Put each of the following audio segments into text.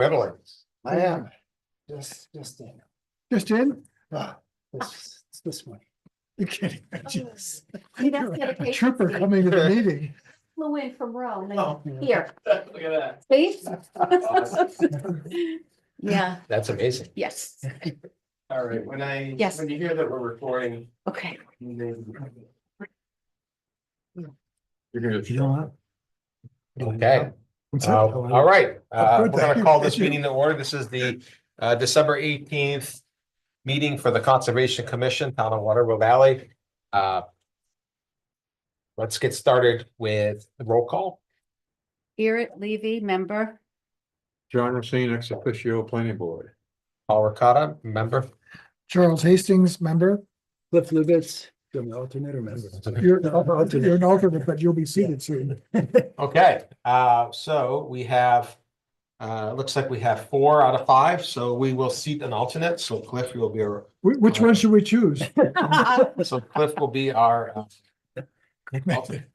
Italy. I am. Just in. Just in? It's this one. You're kidding. Jeez. See, that's A dedication, trooper Steve. coming to the meeting. Flew in from Rome. Oh. And here, Look at see? that. Yeah, That's amazing. yes. All right, when Yes. when you hear that we're recording. Okay. Okay, What's that? all right, Oh, we're good, gonna thank call you. this meeting to order. This is the December 18th meeting for the Conservation Commission, Town of Waterville Valley. Let's get started with the roll call. Garrett Levy, member. John Racine, ex officio planning board. Paul Ricotta, member. Charles Hastings, member. Cliff Lubitz, I'm the alternate or member. You're an alternate, but you'll be seated soon. Okay, so we have, looks like we have 4 out of 5, so we will seat an alternate. So Cliff, you'll be our, Which one should we choose? so Cliff will be our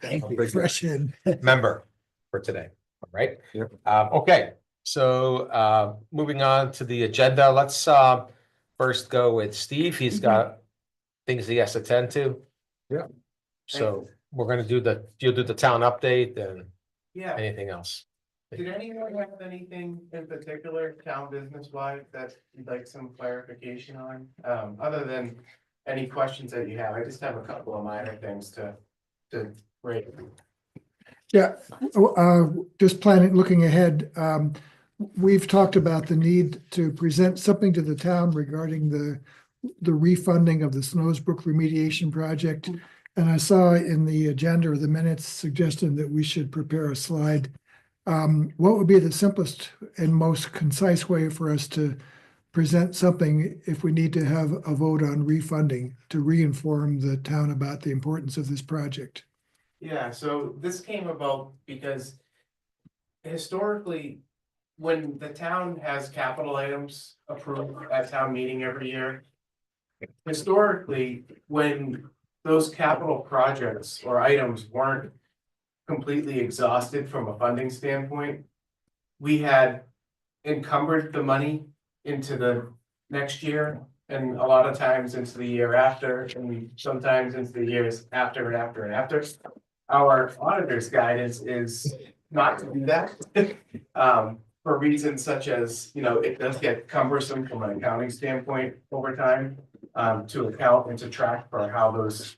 Thank you. Fresh in. member for today, all right? Yep. Okay, so moving on to the agenda, let's first go with Steve. He's got things he has to attend to. Yeah. So we're gonna do you'll do the town update and Yeah, anything else. did anyone have anything in particular, town business wise, that you'd like some clarification on? Other than any questions that you have, I just have a couple of minor things to rate. Yeah, just planning, looking ahead, we've talked about the need to present something to the town regarding the refunding of the Snowsbrook remediation project. And I saw in the agenda or the minutes suggestion that we should prepare a slide. What would be the simplest and most concise way for us to present something if we need to have a vote on refunding to re-inform the town about the importance of this project? Yeah, so this came about because historically, when the town has capital items approved at town meeting every year. Historically, when those capital projects or items weren't completely exhausted from a funding standpoint. We had encumbered the money into the next year and a lot of times into the year after, and we sometimes into the years after and after and after. Our auditor's guidance is not to do that. For reasons such as, it does get cumbersome from an accounting standpoint over time. To account and to track for how those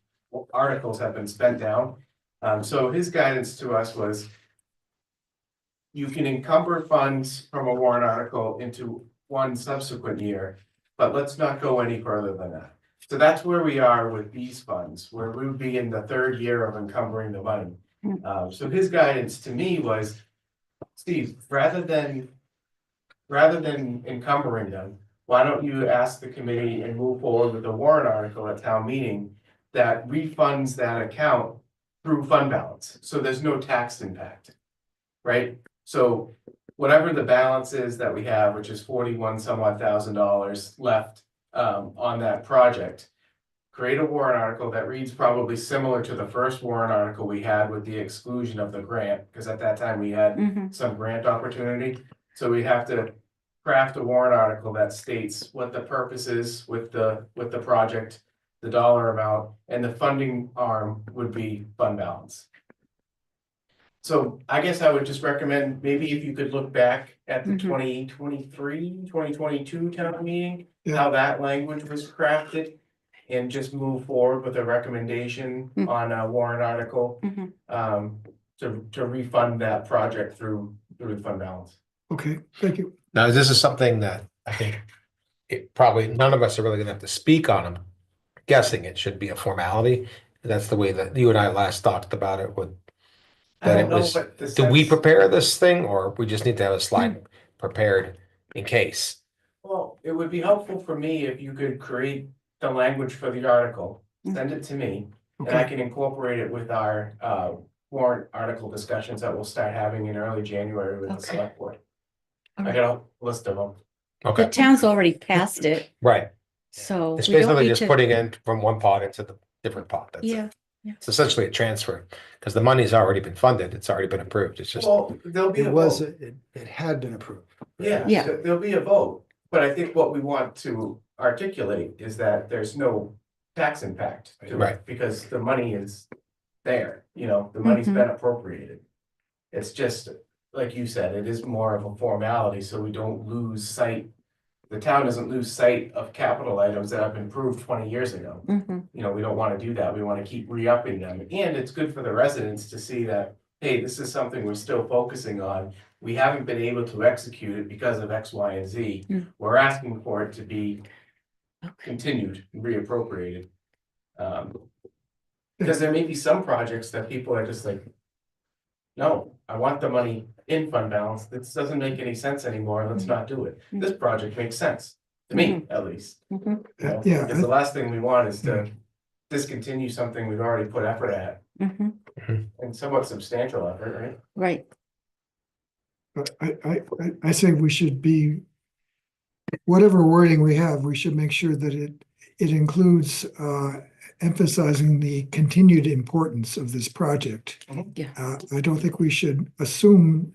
articles have been spent down. So his guidance to us was. You can encumber funds from a warrant article into one subsequent year, but let's not go any further than that. So that's where we are with these funds, where we would be in the 3rd year of encumbering the money. So his guidance to me was, Steve, rather than encumbering them, why don't you ask the committee and move forward with a warrant article at town meeting that refunds that account through fund balance, so there's no tax impact. Right, so whatever the balance is that we have, which is 41 some odd $1,000 left on that project. Create a warrant article that reads probably similar to the first warrant article we had with the exclusion of the grant, because at that time we had some grant opportunity. So we have to craft a warrant article that states what the purpose is with the project, the dollar amount, and the funding arm would be fund balance. So I guess I would just recommend, maybe if you could look back at the 2022 town meeting, how that language was crafted. And just move forward with a recommendation on a warrant article, to refund that project through the fund balance. Okay, thank you. Now, this is something that I think it probably, none of us are really gonna have to speak on them. Guessing it should be a formality. That's the way that you and I last talked about it with. I That don't it know, was, but the do we sense- prepare this thing or we just need to have a slide prepared in case? Well, it would be helpful for me if you could create the language for the article, send it to me, and I can incorporate it with our warrant article discussions that we'll start having in early January with the Okay. select board. All I right. got a list of them. The Okay, town's already passed it, right. so It's we don't basically need just to. putting in from one pot into the different pot. That's it. Yeah, It's essentially a transfer, because the money's already been funded, it's already been approved, it's just, Well, there'll be a It was, vote. it had been approved. Yeah, Yeah. there'll be a vote, but I think what we want to articulate is that there's no tax impact to Right. it, because the money is there, the money's been appropriated. It's just, like you said, it is more of a formality, so we don't lose sight. The town doesn't lose sight of capital items that have been approved 20 years ago. Mhm. We don't wanna do that, we wanna keep re-upping them, and it's good for the residents to see that, hey, this is something we're still focusing on. We haven't been able to execute it because of X, Y, and Z. Mm. We're asking for it to be Okay. continued, reappropriated. Because there may be some projects that people are just like, no, I want the money in fund balance, this doesn't make any sense anymore, let's not do it. This project makes sense, to me, at least. Mhm. Yeah, Because the last thing we want is to discontinue something we've already put effort at, Mhm. and somewhat substantial effort, right? Right. but I say we should be, whatever wording we have, we should make sure that it includes emphasizing the continued importance of this project. Yeah. I don't think we should assume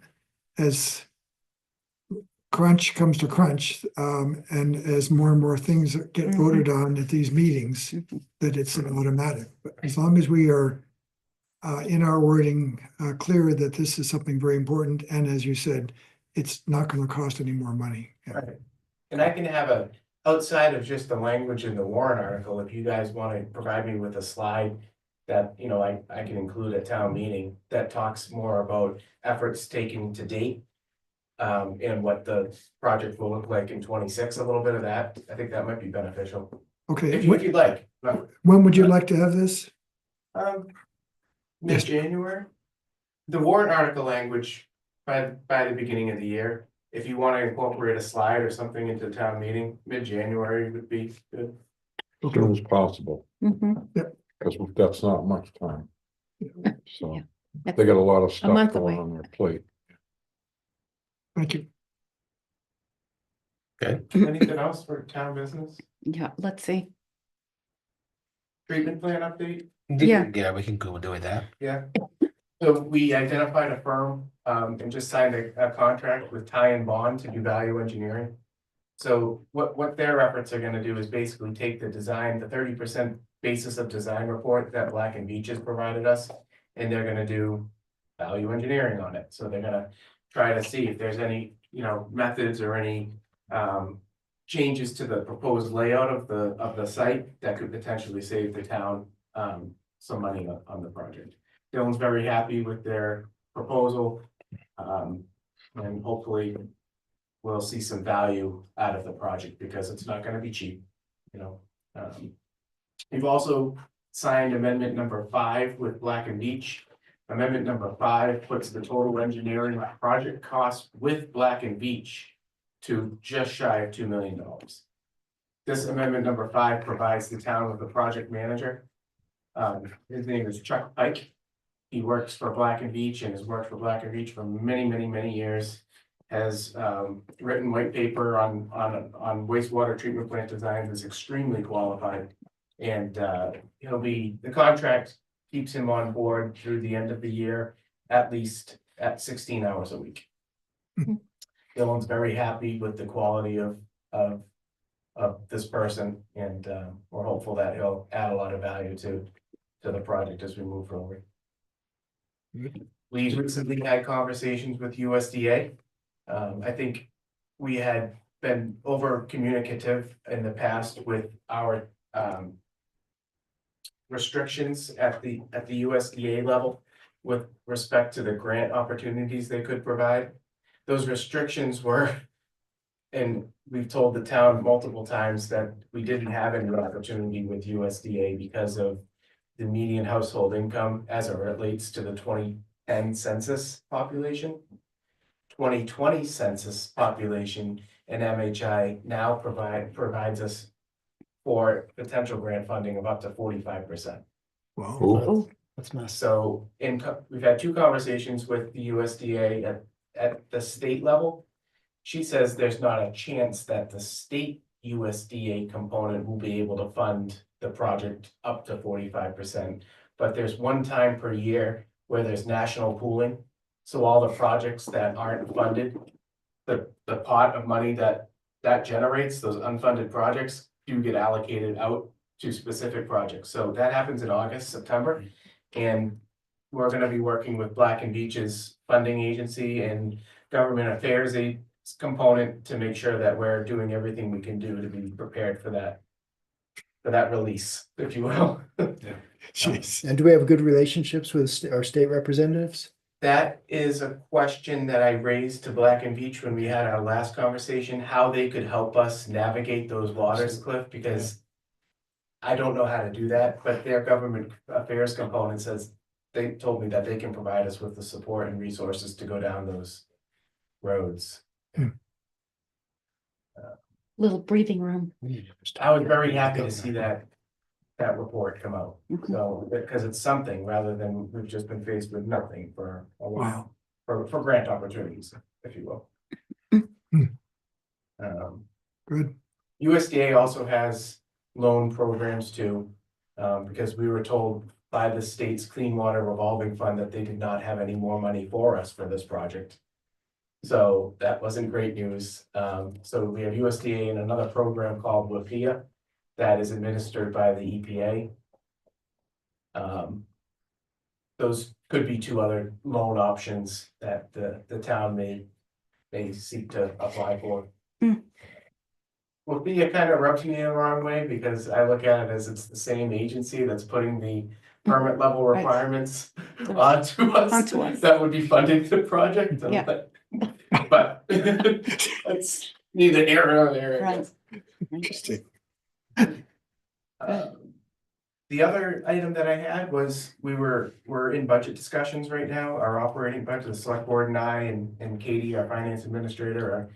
as crunch comes to crunch, and as more and more things get Mhm. voted on at these meetings, Mhm. that it's an automatic. But as long as we are in our wording, clear that this is something very important, and as you said, it's not gonna cost any more money. Yeah. Right. And I can have outside of just the language in the warrant article, if you guys wanna provide me with a slide that, I can include at town meeting, that talks more about efforts taken to date. And what the project will look like in 26, a little bit of that, I think that might be beneficial, Okay, if you'd like. when would you like to have this? Um, Yes. mid-January. The warrant article language by the beginning of the year. If you want to incorporate a slide or something into the town meeting, mid-January would be good. As soon as possible, Mhm. because that's not much time. So Yeah. they got a lot of stuff month going away. on their plate. Thank you. Anything else for town business? Yeah, let's see. Treatment plan update? Yeah. Yeah, we can go do that. Yeah. So we identified a firm, and just signed a contract with Ty and Bond to do value engineering. So what their efforts are gonna do is basically take the 30% basis of design report that Black and Beach has provided us. And they're gonna do value engineering on it, so they're gonna try to see if there's any, methods or any, changes to the proposed layout of the site that could potentially save the town, some money on the project. Dylan's very happy with their proposal. And hopefully we'll see some value out of the project because it's not gonna be cheap, We've also signed amendment number 5 with Black and Beach. Amendment number 5 puts the total engineering project cost with Black and Beach to just shy of $2 million. This amendment number 5 provides the town with a project manager. His name is Chuck Pike. He works for Black and Beach and has worked for Black and Beach for many, many, many years. Has written white paper on wastewater treatment plant designs, is extremely qualified. And the contract keeps him on board through the end of the year, at least at 16 hours a week. Dylan's very happy with the quality of this person, and we're hopeful that he'll add a lot of value to the project as we move forward. We recently had conversations with USDA. I think we had been over communicative in the past with our restrictions at the USDA level with respect to the grant opportunities they could provide. Those restrictions were, and we've told the town multiple times that we didn't have any opportunity with USDA because of the median household income as it relates to the 2010 census population. 2020 census population and MHI now provides us for potential grant funding of up to 45%. Wow. Cool. That's nice. So we've had 2 conversations with the USDA at the state level. She says there's not a chance that the state USDA component will be able to fund the project up to 45%. but there's one time per year where there's national pooling. So all the projects that aren't funded, the pot of money that generates, those unfunded projects do get allocated out to specific projects. So that happens in August, September. And we're gonna be working with Black and Beach's funding agency and government affairs component to make sure that we're doing everything we can do to be prepared for that release, if you will. Jeez. And do we have good relationships with our state representatives? That is a question that I raised to Black and Beach when we had our last conversation, how they could help us navigate those waters, Cliff, because I don't know how to do that, but their government affairs component says, they told me that they can provide us with the support and resources to go down those roads. Little breathing room. I was very happy to see that report come out, so, because it's something rather than we've just been faced with nothing for a while. For grant opportunities, if you will. Good. USDA also has loan programs too, because we were told by the state's Clean Water Revolving Fund that they did not have any more money for us for this project. So that wasn't great news. So we have USDA and another program called WAPIA that is administered by the EPA. Those could be two other loan options that the town may seek to apply for. WAPIA kind of rubs me the wrong way because I look at it as it's the same agency that's putting the permit level Right. requirements Those- onto us. onto us. That would be funding the project. Yeah. But it's neither here nor there. I Right. guess. Interesting. The other item that I had was, we're in budget discussions right now, our operating budget, the select board and I and Katie, our finance administrator,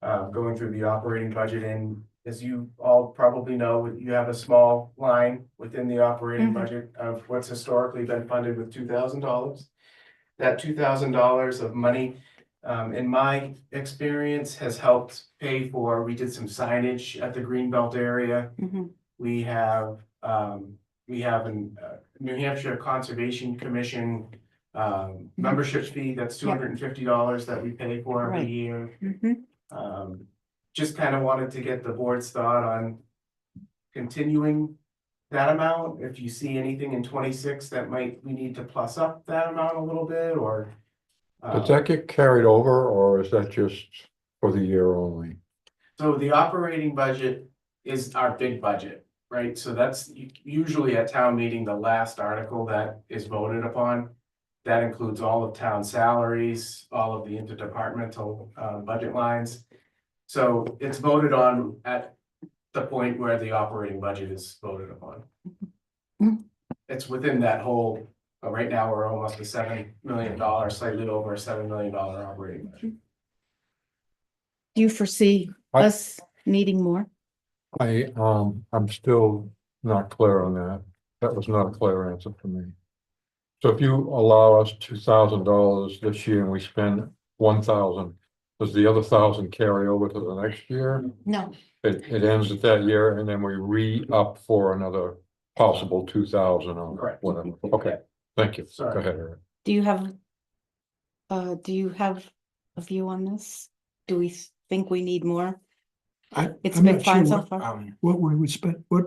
are going through the operating budget, and as you all probably know, you have a small line within the operating Mhm. budget of what's historically been funded with $2,000. That $2,000 of money, in my experience, has helped pay for, we did some signage at the Greenbelt area. Mhm. We have an New Hampshire Conservation Commission membership fee that's $250 that we pay for every Right. year. Mhm. Just kind of wanted to get the board's thought on continuing that amount. If you see anything in 26 that we need to plus up that amount a little bit, or Does that get carried over or is that just for the year only? so the operating budget is our big budget, right? So that's usually at town meeting, the last article that is voted upon. That includes all of town salaries, all of the interdepartmental budget lines. So it's voted on at the point where the operating budget is voted upon. Mhm. It's within that whole, right now, we're almost a $7 million, slightly over a $7 million operating budget. Do you foresee I- us needing more? I'm still not clear on that. That was not a clear answer for me. So if you allow us $2,000 this year and we spend 1,000, does the other 1,000 carry over to the next year? No. It ends at that year and then we re-up for another possible 2,000 or Correct. whatever. Okay, thank you. Sorry. Go ahead, Eric. Do you have a view on this? Do we think we need more? It's I'm been not sure fine so what- far. What we would spend, what,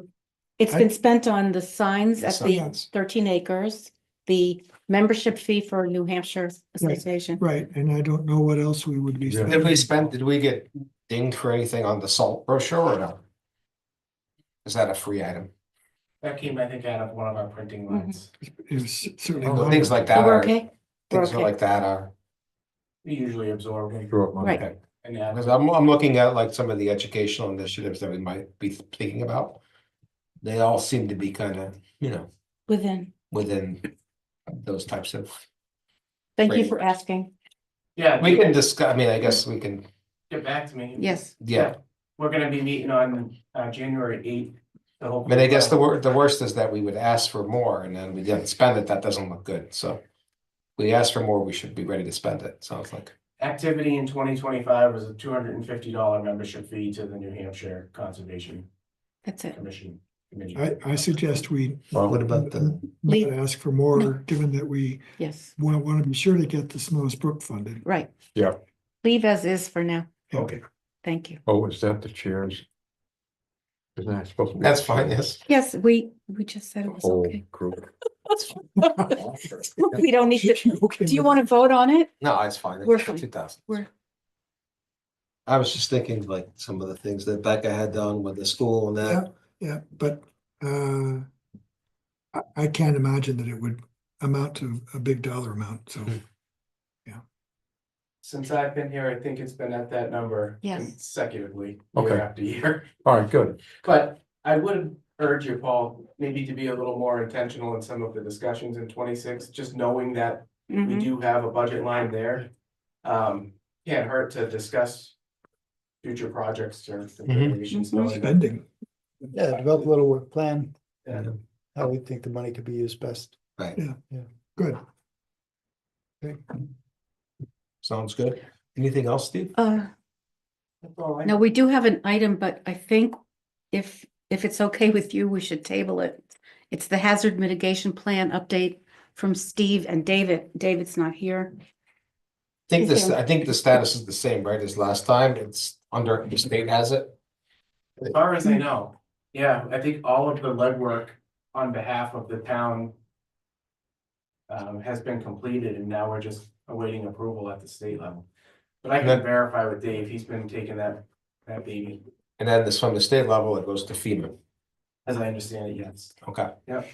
It's I- been spent on the signs at the Signs. 13 acres, the membership fee for New Hampshire Association. right, and I don't know what else we would be Yeah. spending. Did we get dinged for anything on the salt brochure or no? Is that a free item? That came, I think, out of one of our printing lines. It was certainly Oh, not. Things like So that we're are, okay? We're things okay. like that are, We usually absorb them. Sure, Mike. Right. okay. And yeah, Because I'm looking at like some of the educational initiatives that we might be thinking about. They all seem to be kind of, Within. within those types of, Thank you Great. for asking. yeah, we can discuss, I mean, I guess we can, get back to me. Yes. yeah. We're gonna be meeting on January 8th. I mean, I guess the worst is that we would ask for more and then we didn't spend it. That doesn't look good. So we ask for more, we should be ready to spend it. Sounds like. Activity in 2025 was a $250 membership fee to the New Hampshire Conservation That's it. Commission. I suggest we Well, What about the, not ask for more, given that we Yes, want to be sure to get the Snows Brook funded. right. Yeah. Leave as is for now. Okay. Thank you. oh, is that the chairs? Isn't that supposed to be? that's the fine, chairs? yes. Yes, we just said it was Whole okay. group. We don't need to, Okay, do you want to vote on it? No, it's fine. We're fine. 2,000. We're, I was just thinking like some of the things that Becca had done with the school and that. Yeah, but I can't imagine that it would amount to a big dollar amount, so. Since I've been here, I think it's been at that number. Yes. Consecutively, Okay. year after year. All right, good. But I would urge you, Paul, maybe to be a little more intentional in some of the discussions in 26, just knowing that we mhm. do have a budget line there. Can't hurt to discuss future projects or configurations. Mhm. knowing that- Spending. Yeah, develop a little work plan, Yeah. how we think the money could be used best. Right. Good. Sounds good. Anything else, Steve? That's all I- No, we do have an item, but I think if it's okay with you, we should table it. It's the hazard mitigation plan update from Steve and David. David's not here. I think the status is the same, right, as last time. It's under, the state has it. As far as I know, yeah, I think all of the legwork on behalf of the town has been completed and now we're just awaiting approval at the state level. But I can Then- verify with Dave, he's been taking that baby, And then this from the state level, it goes to FEMA. as I understand it, yes. Okay. Yep.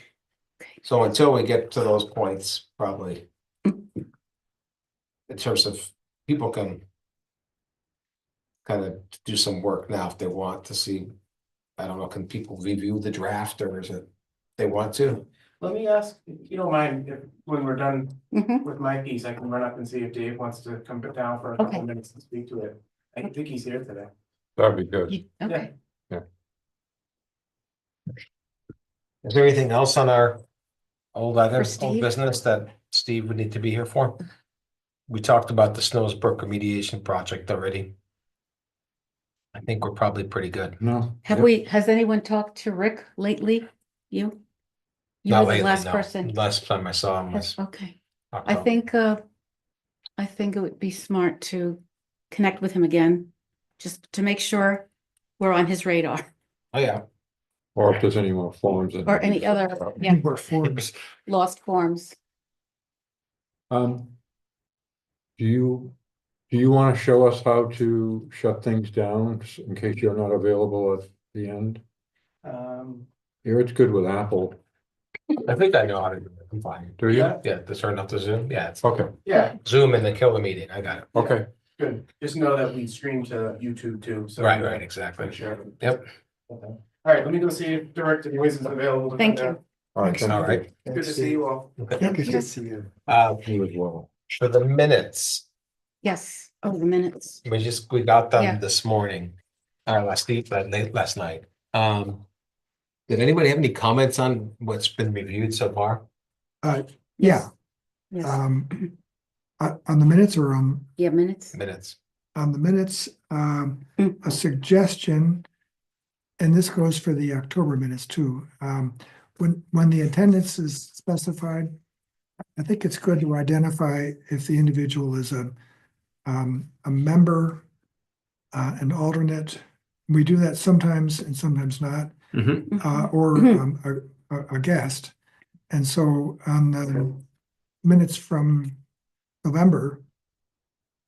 So until we get to those points, probably. In terms of people can. Kind of do some work now if they want to see. I don't know, can people review the draft or is it, they want to? Let me ask, if you don't mind, if when we're done Mhm. with my piece, I can run up and see if Dave wants to come down for a couple Okay. minutes and speak to it. I think he's here today. That'd be good. Okay. Is there anything else on our old item, old Steve? business that Steve would need to be here for? We talked about the Snows Brook remediation project already. I think we're probably pretty good. No. Has anyone talked to Rick lately? You? You Not were the lately, last no. person. Last time I saw him was. Okay. I October. think it would be smart to connect with him again, just to make sure we're on his radar Oh, yeah. Or if there's any more forms. that- or any other, yeah, More forms. lost forms. Um. Do you want to show us how to shut things down in case you're not available at the end? Here, it's good with Apple. I think I know how to do it. I'm fine. Do you? Yeah. Yeah, to turn off the Zoom. Yeah, it's Okay, Yeah, Zoom and then kill the meeting. I got it. okay. good. Just know that we stream to YouTube too, so. Right, exactly. Make sure. Yep. Okay. All right, let me go see if Director Noyes is available. to come Thank down. you. All right. All right. Good to see you all. Yeah, Good to see you. You as well. For the minutes, Yes, the minutes. we got Yeah. them this morning. Last night. Did anybody have any comments on what's been reviewed so far? Yeah, Yes, on the minutes or yeah, minutes. Minutes. on the minutes, Mm. a suggestion. And this goes for the October minutes too. When the attendance is specified, I think it's good to identify if the individual is a member, an alternate. We do that sometimes and sometimes not, or a guest. And so on the minutes from November,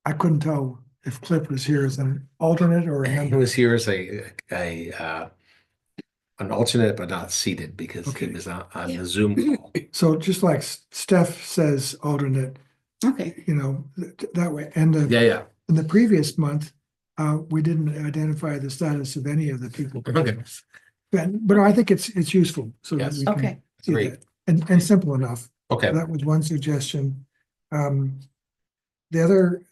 I couldn't tell if Cliff was here as an alternate or a He member. was here as an alternate, but not seated because he Okay. was on the Zoom call. So just like Steph says alternate, Okay, that way. And Yeah. in the previous month, we didn't identify the status of any of the people. Okay. But I think it's useful so that Yes. we can okay. see Great. that. And simple enough. Okay. That was one suggestion. The other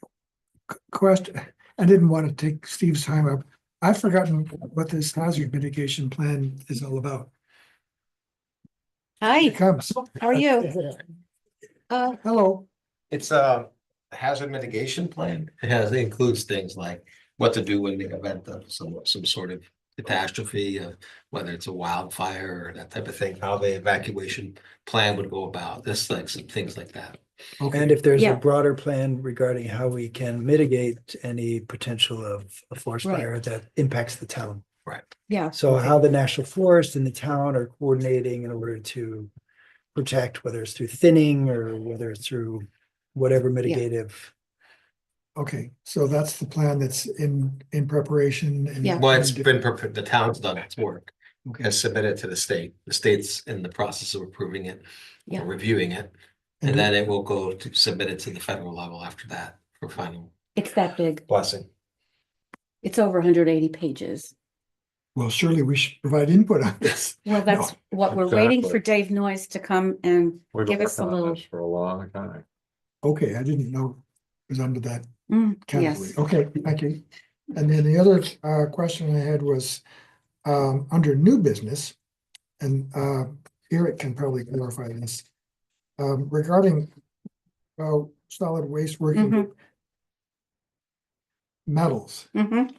question, I didn't want to take Steve's time up. I've forgotten what this hazard mitigation plan is all about. Hi, Here it comes. how are you? Hello. It's a hazard mitigation plan. It includes things like what to do in the event of some sort of catastrophe, whether it's a wildfire or that type of thing, how the evacuation plan would go about, just like some things like that. And if there's a Yeah. broader plan regarding how we can mitigate any potential of a forest Right. fire that impacts the town. Yeah, So how the National Forest and the town are coordinating in order to protect, whether it's through thinning or whether it's through whatever mitigative. Okay, so that's the plan that's in preparation and. Yeah. Well, it's been, the town's done its work, Okay. has submitted to the state. The state's in the process of approving it, Yeah. or reviewing it. And And then it will go to submit it to the federal level after that for final it's that big. blessing. It's over 180 pages. Well, surely we should provide input on this. Well, that's what we're waiting for Exactly. Dave Noyes to come and We've give been us a working on little. this for a long time. Okay, I didn't know it was under that category. Yes, Okay, thank you. And then the other question I had was under new business, and Eric can probably clarify this. Regarding solid waste working Mhm. metals. Mhm.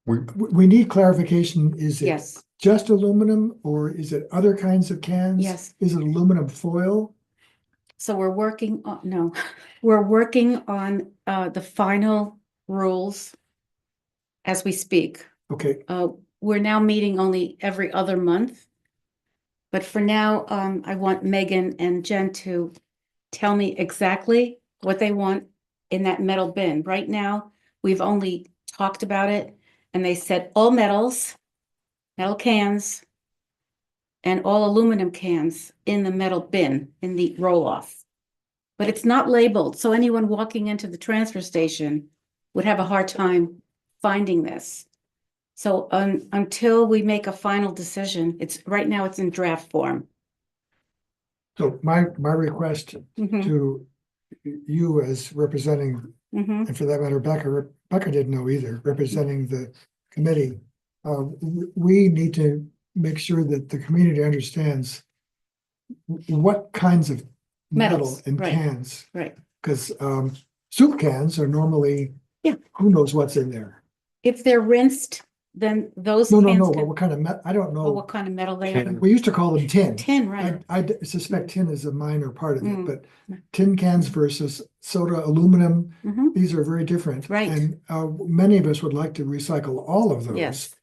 We need clarification. Is it Yes, just aluminum or is it other kinds of cans? Yes. Is it aluminum foil? so we're working on, no, we're working on the final rules as we speak. Okay, We're now meeting only every other month. But for now, I want Megan and Jen to tell me exactly what they want in that metal bin. Right now, we've only talked about it, and they said all metals, metal cans, and all aluminum cans in the metal bin, in the roll-off. But it's not labeled, so anyone walking into the transfer station would have a hard time finding this. So until we make a final decision, right now it's in draft form. so my request Mhm, to you as representing, mhm. and for that matter, Becca didn't know either, representing the committee. We need to make sure that the community understands what kinds of metal Metals, and right. cans. Right. Because soup cans are normally, Yeah. who knows what's in there? If they're rinsed, then those No, cans but what kind of I don't oh, know. what kind of metal they are. Tin. We used to call them tin. Tin, right? I suspect tin is a minor part of it, Mm. but tin cans versus soda, aluminum, Mhm. these are very different. Right. And many of us would like to recycle all of those. Yes,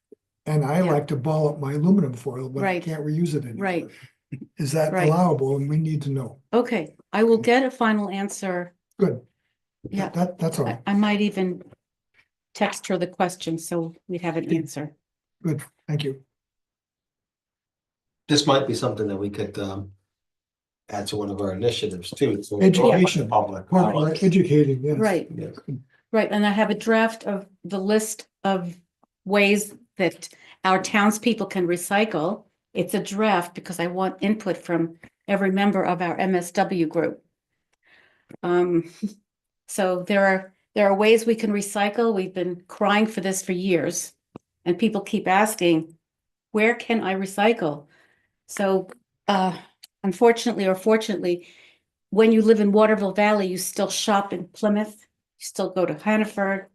And I Yeah. like to ball up my aluminum foil, but I Right. can't reuse it anymore. right. Is that Right. allowable? And we need to know. Okay, I will get a final answer. Good. Yeah, That's all. I might even text her the question, so we'd have an answer. Good. Thank you. This might be something that we could add to one of our initiatives too. so Education. Public. Well, educating, yes. Right, Yes. right, and I have a draft of the list of ways that our townspeople can recycle. It's a draft because I want input from every member of our MSW group. So there are ways we can recycle. We've been crying for this for years. And people keep asking, where can I recycle? So unfortunately or fortunately, when you live in Waterville Valley, you still shop in Plymouth, you still go to Hannaford,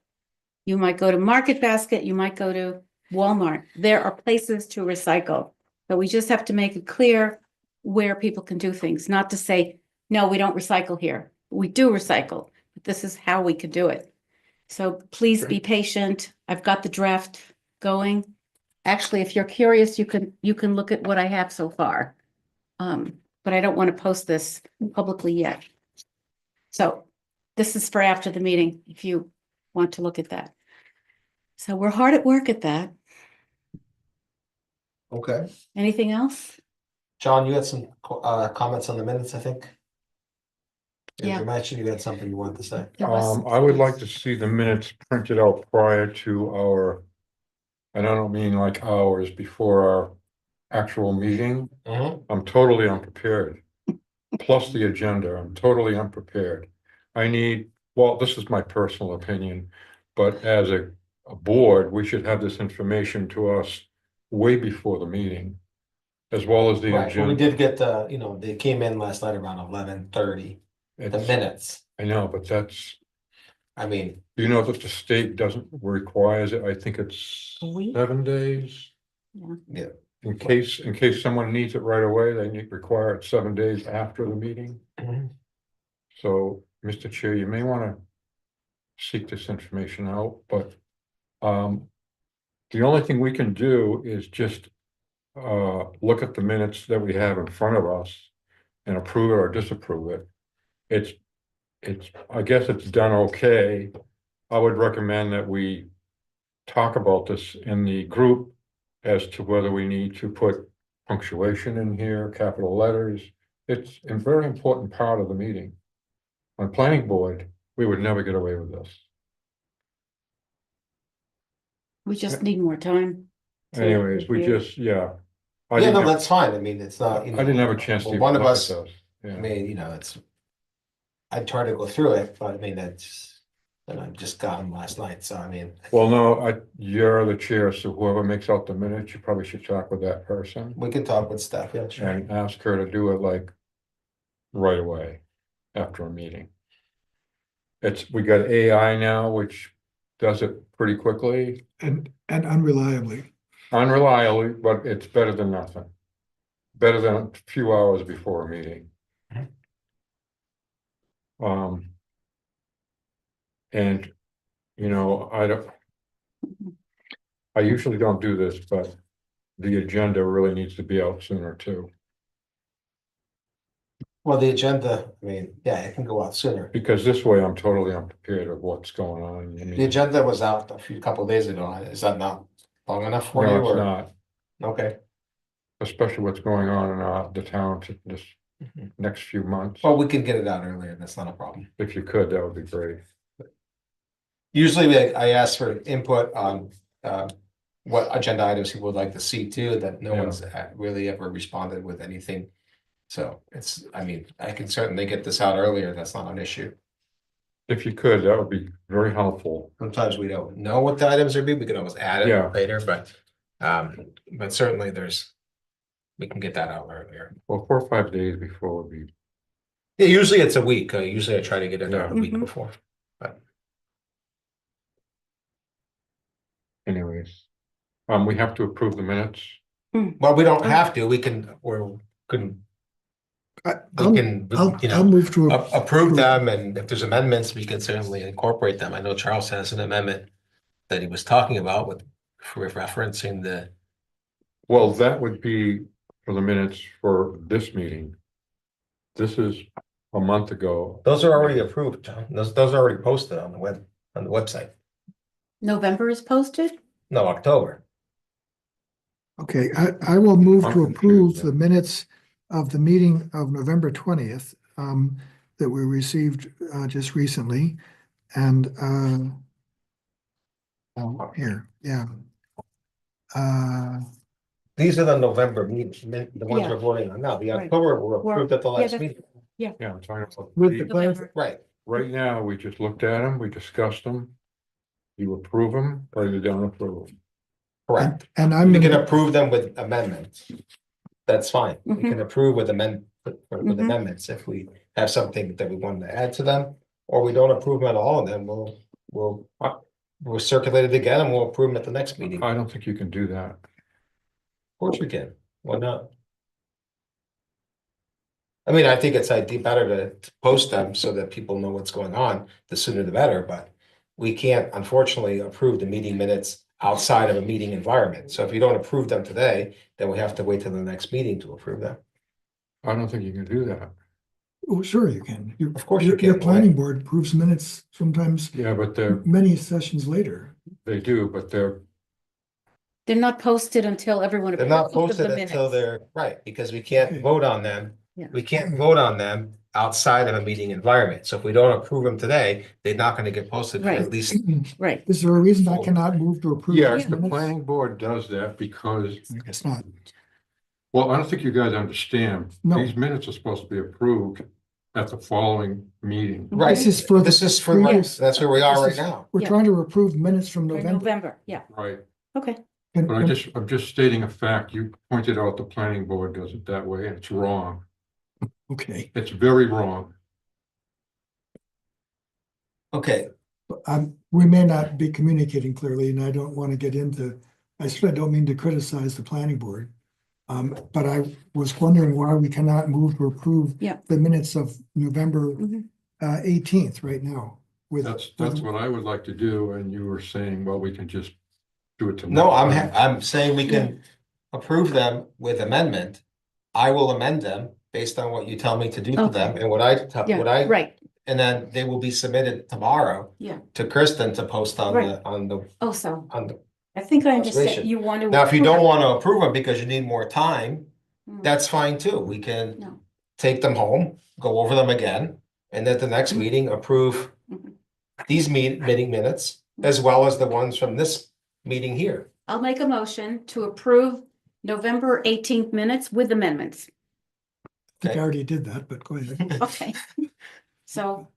you might go to Market Basket, you might go to Walmart. There are places to recycle, but we just have to make it clear where people can do things, not to say, no, we don't recycle here. We do recycle, but this is how we could do it. So please be patient. I've got the draft going. Actually, if you're curious, you can look at what I have so far. But I don't want to post this publicly yet. So this is for after the meeting, if you want to look at that. So we're hard at work at that. Okay. Anything else? John, you had some comments on the minutes, I think? Yeah. You mentioned you had something you wanted to say. There was some I would like to things. see the minutes printed out prior to our, and I don't mean like hours before our actual meeting. Mhm. I'm totally unprepared. Plus the agenda, I'm totally unprepared. Well, this is my personal opinion, but as a board, we should have this information to us way before the meeting. As well as the Right, well, we agenda. did get they came in last night around 11:30, the It's- minutes. I know, but that's, I mean, Do you know that the state doesn't requires it? I think it's A week? 7 days. yeah, In case someone needs it right away, they need require it 7 days after the meeting. So, Mr. Chair, you may want to seek this information out, but the only thing we can do is just look at the minutes that we have in front of us and approve it or disapprove it. I guess it's done okay. I would recommend that we talk about this in the group as to whether we need to put punctuation in here, capital letters. It's a very important part of the meeting. On planning board, we would never get away with this. We just need more time. to Anyways, we review. just, yeah. I yeah, didn't no, have- that's fine. I mean, it's not, I you know. didn't have a chance to. well, even one of look at us, those. I Yeah, mean, you know, I tried to go through it, but I mean, and I just got them last night, so I mean. well, no, you're the chair, so whoever makes out the minutes, you probably should talk with that person We can talk with Steph, yeah, sure. and ask her to do it like right away after a meeting. We got AI now, which does it pretty quickly, And unreliably. unreliably, but it's better than nothing. Better than a few hours before a meeting. And, you know, I usually don't do this, but the agenda really needs to be out sooner too. Well, the agenda, I mean, yeah, it can go out sooner. Because this way I'm totally unprepared of what's going on. I The mean, agenda was out couple days ago. Is that not long enough for you no, it's or? not, Okay, especially what's going on in the town this Mhm. next few months. well, we can get it out earlier. That's not a problem. If you could, that would be great. Usually I ask for input on what agenda items people would like to see too, that no Yeah. one's really ever responded with anything. So I mean, I can certainly get this out earlier. That's not an issue. If you could, that would be very helpful. Sometimes we don't know what the items are be. We can always add Yeah. it later, but certainly we can get that out earlier. Well, 4 or 5 days before would be, Yeah, usually it's a week. Usually I try to get it out a week Mhm. before. anyways. We have to approve the minutes. Well, we don't have to. We can, or couldn't, we can, you I'll know, move to. approve them, and if there's amendments, we can certainly incorporate them. I know Charles has an amendment that he was talking about with referencing the, Well, that would be for the minutes for this meeting. This is a month ago. those are already approved, John. Those are already posted on the website. November is posted? No, October. Okay, I will move I'm to approve confused the then. minutes of the meeting of November 20th that we received just recently. And here, yeah. These are the November meetings, the ones Yeah. we're voting on now. The Right. October were approved at the Yeah, last that's- meeting. Yeah, I'm talking about. With the November. Right, Right now, we just looked at them, we discussed them. You approve them or you don't approve them. correct. And I'm. We can approve them with amendments. That's fine. We Mhm. can approve with Mhm. amendments if we have something that we wanted to add to them. Or we don't approve them at all, and then we'll circulate it again and we'll approve them at the next meeting. Of I don't think you can do that. course we can. Why not? I mean, I think it's better to post them so that people know what's going on, the sooner the better, but we can't unfortunately approve the meeting minutes outside of a meeting environment. So if you don't approve them today, then we have to wait till the next meeting to approve them. I don't think you can do that. Oh, sure you can. Of course you Your can. planning board approves minutes sometimes Yeah, but many sessions later. they do, but they're, They're not posted until everyone. They're not approves of the posted until minutes. they're, right, because we can't Okay. vote on them. Yeah. We can't vote on them outside of a meeting environment. So if we don't approve them today, they're not gonna get posted for Right. at least, Right, Is there a reason I cannot move to approve? yes, these the minutes? planning board does that because, I guess not. well, I don't think you guys understand. No. These minutes are supposed to be approved at the following meeting. right, This is for the this is for, previous- that's where we are this right is- now. We're Yeah. trying to approve minutes from for November. November, yeah, Right, okay. And- but I'm just stating a fact. You pointed out the planning board does it that way and it's wrong. Okay, It's very wrong. Okay, We may not be communicating clearly, and I don't want to get into, I certainly don't mean to criticize the planning board. But I was wondering why we cannot move to approve Yeah. the minutes of November Mhm. 18th right now. With That's what I would like to do, and you were saying, well, we can just do it tomorrow. No, I'm saying we can approve them with amendment. I will amend them based on what you tell me to do to them and what Yeah, right. and then they will be submitted tomorrow. Yeah. To Kristen to post on Right. on the, Oh, so on the, I think I understand. Conservation. You want to. now, if you don't want to approve them because you need more time, Mm. that's fine too. We can No. take them home, go over them again, and at the next meeting, approve Mhm. these meeting minutes as well as the ones from this meeting here. I'll make a motion to approve November 18th minutes with amendments. I think I already did that, but go ahead. Okay. So,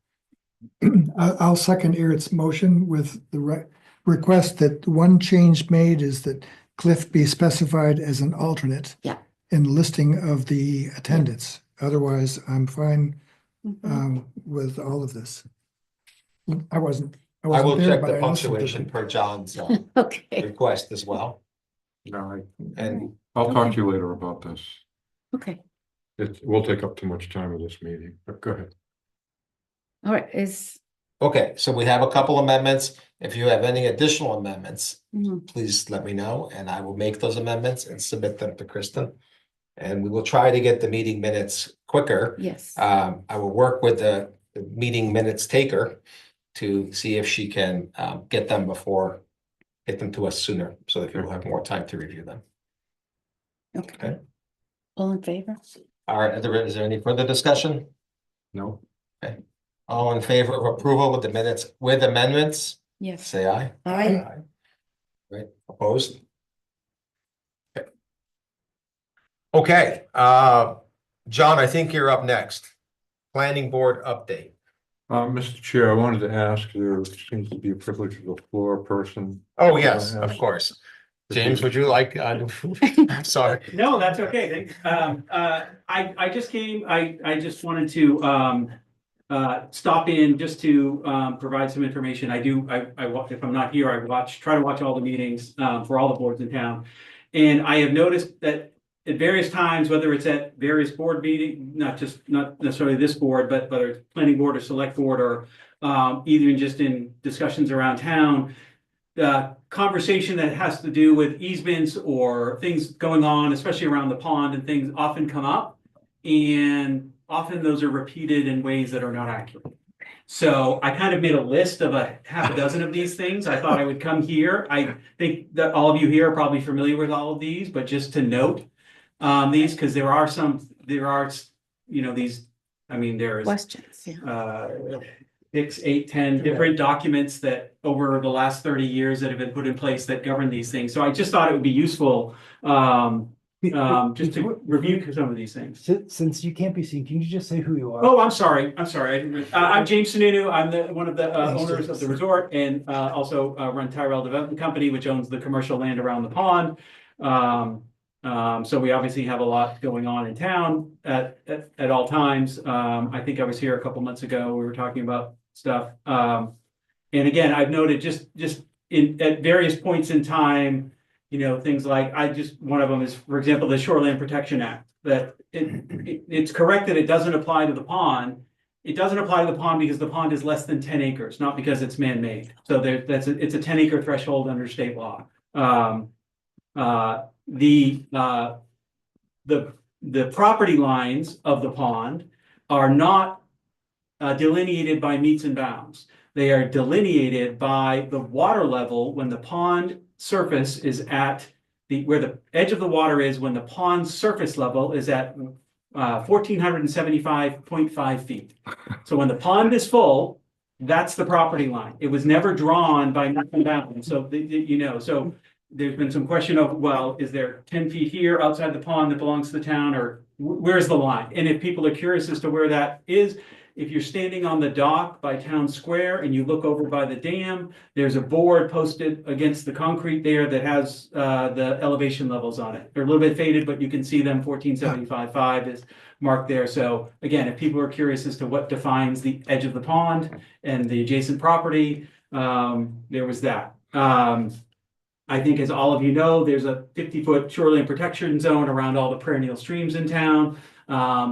I'll second Eric's motion with the request that one change made is that Cliff be specified as an alternate. Yeah. In listing of the attendance. Otherwise, I'm fine mhm. with all of this. I wasn't I will there, check but the I listened to punctuation them. per John's Okay, request as well. No, And I'll talk to you later about this. okay. It will take up too much time in this meeting, but go ahead. All right, okay, so we have a couple amendments. If you have any additional amendments, mhm. please let me know and I will make those amendments and submit them to Kristen. And we will try to get the meeting minutes quicker. Yes. I will work with the meeting minutes taker to see if she can get them to us sooner so that people have more time to review them. Okay. All in favor? All right, is there any further discussion? No, All in favor of approval with the minutes with amendments, Yes. say aye. Aye. Right, opposed? Okay, John, I think you're up next. Planning board update. Mr. Chair, I wanted to ask, there seems to be a privilege of the floor person. Oh, yes, of course. If James, you- would you like, I'm sorry. No, that's okay. I just came, I just wanted to, stop in just to, provide some information. If I'm not here, try to watch all the meetings, for all the boards in town. And I have noticed that at various times, whether it's at various board meeting, not necessarily this board, but whether it's planning board or select board or, even just in discussions around town, the conversation that has to do with easements or things going on, especially around the pond and things often come up. And often those are repeated in ways that are not accurate. So I kind of made a list of a half a dozen of these things. I thought I would come here. I think that all of you here are probably familiar with all of these, but just to note these, because there are, these, I mean, there's Questions, yeah. 6, 8, 10 different documents that over the last 30 years that have been put in place that govern these things. So I just thought it would be useful just to review some of these things. Since you can't be seen, can you just say who you are? Oh, I'm sorry. I didn't I'm James Sununu. I'm one of the owners of the resort and also run Tyrell Development Company, which owns the commercial land around the pond. So we obviously have a lot going on in town at all times. I think I was here a couple months ago. We were talking about stuff. And again, I've noted just at various points in time, things like one of them is, for example, the Shoreland Protection Act, that it's correct that it doesn't apply to the pond. It doesn't apply to the pond because the pond is less than 10 acres, not because it's man-made. So it's a 10-acre threshold under state law. The property lines of the pond are not delineated by meets and bounds. They are delineated by the water level when the pond surface is at where the edge of the water is when the pond surface level is at 1,475.5 feet. So when the pond is full, that's the property line. It was never drawn by meets and bounds. So so there's been some question of, well, is there 10 feet here outside the pond that belongs to the town, or where's the line? And if people are curious as to where that is, if you're standing on the dock by Town Square and you look over by the dam, there's a board posted against the concrete there that has the elevation levels on it. They're a little bit faded, but you can see them. 1475.5 is marked there. So again, if people are curious as to what defines the edge of the pond and the adjacent property, There was that. I think as all of you know, there's a 50-foot shoreline protection zone around all the perennial streams in town.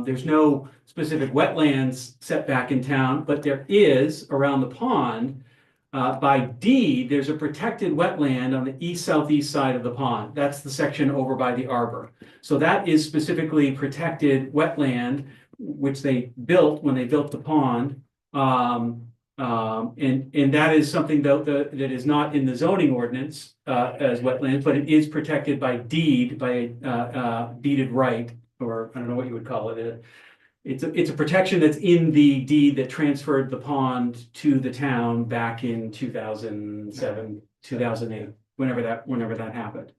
There's no specific wetlands setback in town, but there is around the pond. By deed, there's a protected wetland on the east southeast side of the pond. That's the section over by the arbor. So that is specifically protected wetland, which they built when they built the pond. And that is something that is not in the zoning ordinance as wetland, but it is protected by deed, by deeded right, or I don't know what you would call it. It's a protection that's in the deed that transferred the pond to the town back in 2007, 2008, whenever that happened.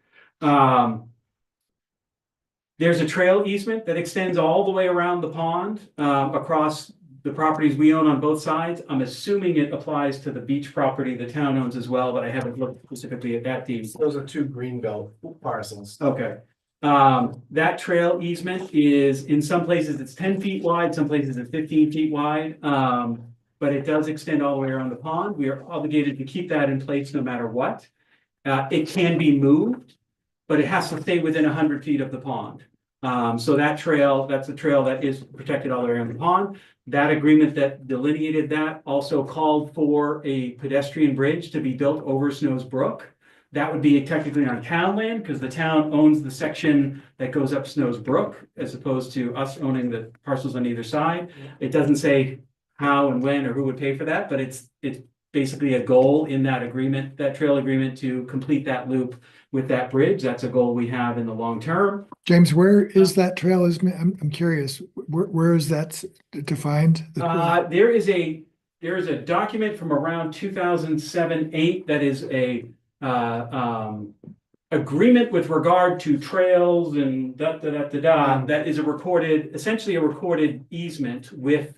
There's a trail easement that extends all the way around the pond, across the properties we own on both sides. I'm assuming it applies to the beach property the town owns as well, but I haven't looked specifically at that deed. Those are two greenbelt parcels. Okay. That trail easement is, in some places it's 10 feet wide, some places it's 15 feet wide. But it does extend all the way around the pond. We are obligated to keep that in place no matter what. It can be moved, but it has to stay within 100 feet of the pond. So that trail, that's a trail that is protected all the way around the pond. That agreement that delineated that also called for a pedestrian bridge to be built over Snows Brook. That would be technically on town land because the town owns the section that goes up Snows Brook as opposed to us owning the parcels on either side. It doesn't say how and when or who would pay for that, but it's basically a goal in that agreement, that trail agreement, to complete that loop with that bridge. That's a goal we have in the long term. James, where is that trail? I'm curious, where is that defined? There is a document from around 2007-8 that is a agreement with regard to trails and that is essentially a recorded easement with